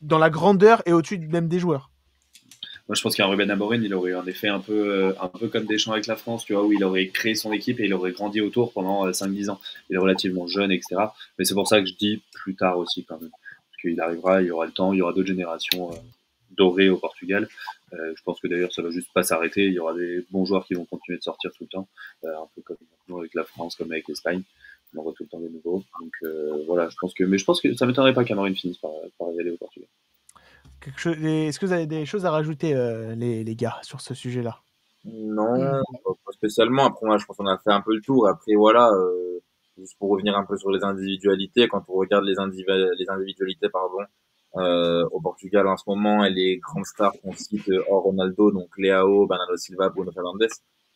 dans la grandeur et au-dessus même des joueurs. Moi, je pense qu'un Ruben Amorim, il aurait eu un effet un peu comme Deschamps avec la France, tu vois, où il aurait créé son équipe et il aurait grandi autour pendant 5-10 ans. Il est relativement jeune, etc. Mais c'est pour ça que je dis plus tard aussi, quand même. Parce qu'il arrivera, il y aura le temps, il y aura d'autres générations dorées au Portugal. Je pense que d'ailleurs, ça va juste pas s'arrêter. Il y aura des bons joueurs qui vont continuer de sortir tout le temps. Un peu comme maintenant avec la France, comme avec l'Espagne. On aura tout le temps des nouveaux. Donc voilà, je pense que ça m'étonnerait pas qu'Amorim finisse par y aller au Portugal. Est-ce que vous avez des choses à rajouter, les gars, sur ce sujet-là? Non, pas spécialement. Après, moi, je pense qu'on a fait un peu le tour. Après, voilà, juste pour revenir un peu sur les individualités, quand on regarde les individualités, pardon, au Portugal en ce moment, et les grandes stars qu'on cite hors Ronaldo, donc Leao, Bernardo Silva, Bruno Fernandes,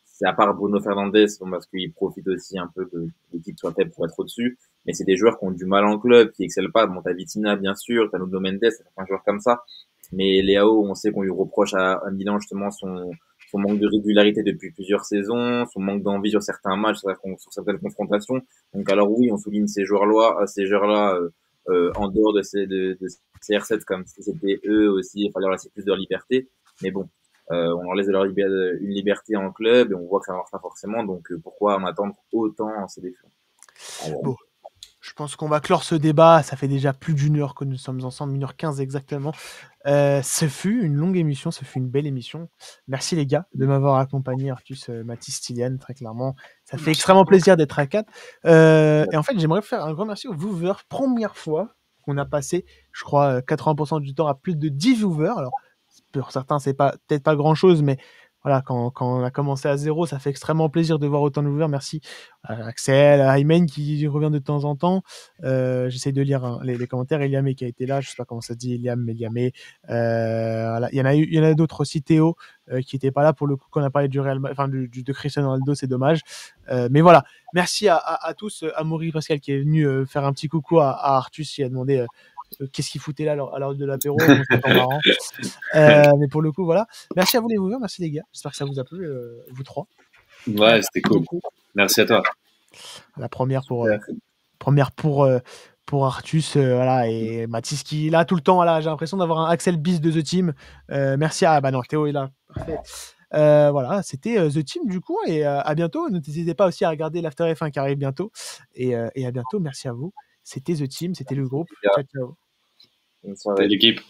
c'est à part Bruno Fernandes, bon, parce qu'il profite aussi un peu que l'équipe soit faible pour être au-dessus, mais c'est des joueurs qui ont du mal en club, qui excellent pas. Bon, t'as Vitinha, bien sûr, t'as Nuno Mendes, t'as certains joueurs comme ça, mais Leao, on sait qu'on lui reproche à Milan justement son manque de régularité depuis plusieurs saisons, son manque d'envie sur certains matchs, sur certaines confrontations. Donc alors oui, on souligne ces joueurs-là en dehors de CR7 comme si c'était eux aussi, il fallait leur laisser plus de leur liberté. Mais bon, on leur laisse une liberté en club et on voit que ça marche pas forcément. Donc pourquoi en attendre autant en sélection? Bon. Je pense qu'on va clore ce débat. Ça fait déjà plus d'1 heure que nous sommes ensemble, 1h15 exactement. Ce fut une longue émission, ce fut une belle émission. Merci les gars de m'avoir accompagné, Artus, Mathis, Styliane, très clairement. Ça fait extrêmement plaisir d'être à 4. Et en fait, j'aimerais faire un grand merci aux viewers. Première fois qu'on a passé, je crois, 80% du temps à plus de 10 viewers. Alors, pour certains, c'est peut-être pas grand-chose, mais voilà, quand on a commencé à 0, ça fait extrêmement plaisir de voir autant de viewers. Merci à Axel, à Aymen qui revient de temps en temps. J'essaie de lire les commentaires. Eliamé qui a été là, je sais pas comment ça se dit, Eliamé. Voilà. Il y en a d'autres aussi. Théo qui était pas là pour le coup quand on a parlé du Real, enfin de Cristiano Ronaldo, c'est dommage. Mais voilà, merci à tous, à Maury Pascal qui est venu faire un petit coucou à Artus qui a demandé qu'est-ce qu'il foutait là à l'heure de l'apéro. C'est pas marrant. Mais pour le coup, voilà. Merci à vous les viewers, merci les gars. J'espère que ça vous a plu, vous trois. Ouais, c'était cool. Merci à toi. La première pour Artus, voilà, et Mathis qui est là tout le temps. Voilà, j'ai l'impression d'avoir un Axel Bis de The Team. Merci à non, Théo est là. Parfait. Voilà, c'était The Team du coup, et à bientôt. N'hésitez pas aussi à regarder l'After F1 qui arrive bientôt. Et à bientôt, merci à vous. C'était The Team, c'était le groupe. Ciao, ciao. Bonne soirée. L'équipe.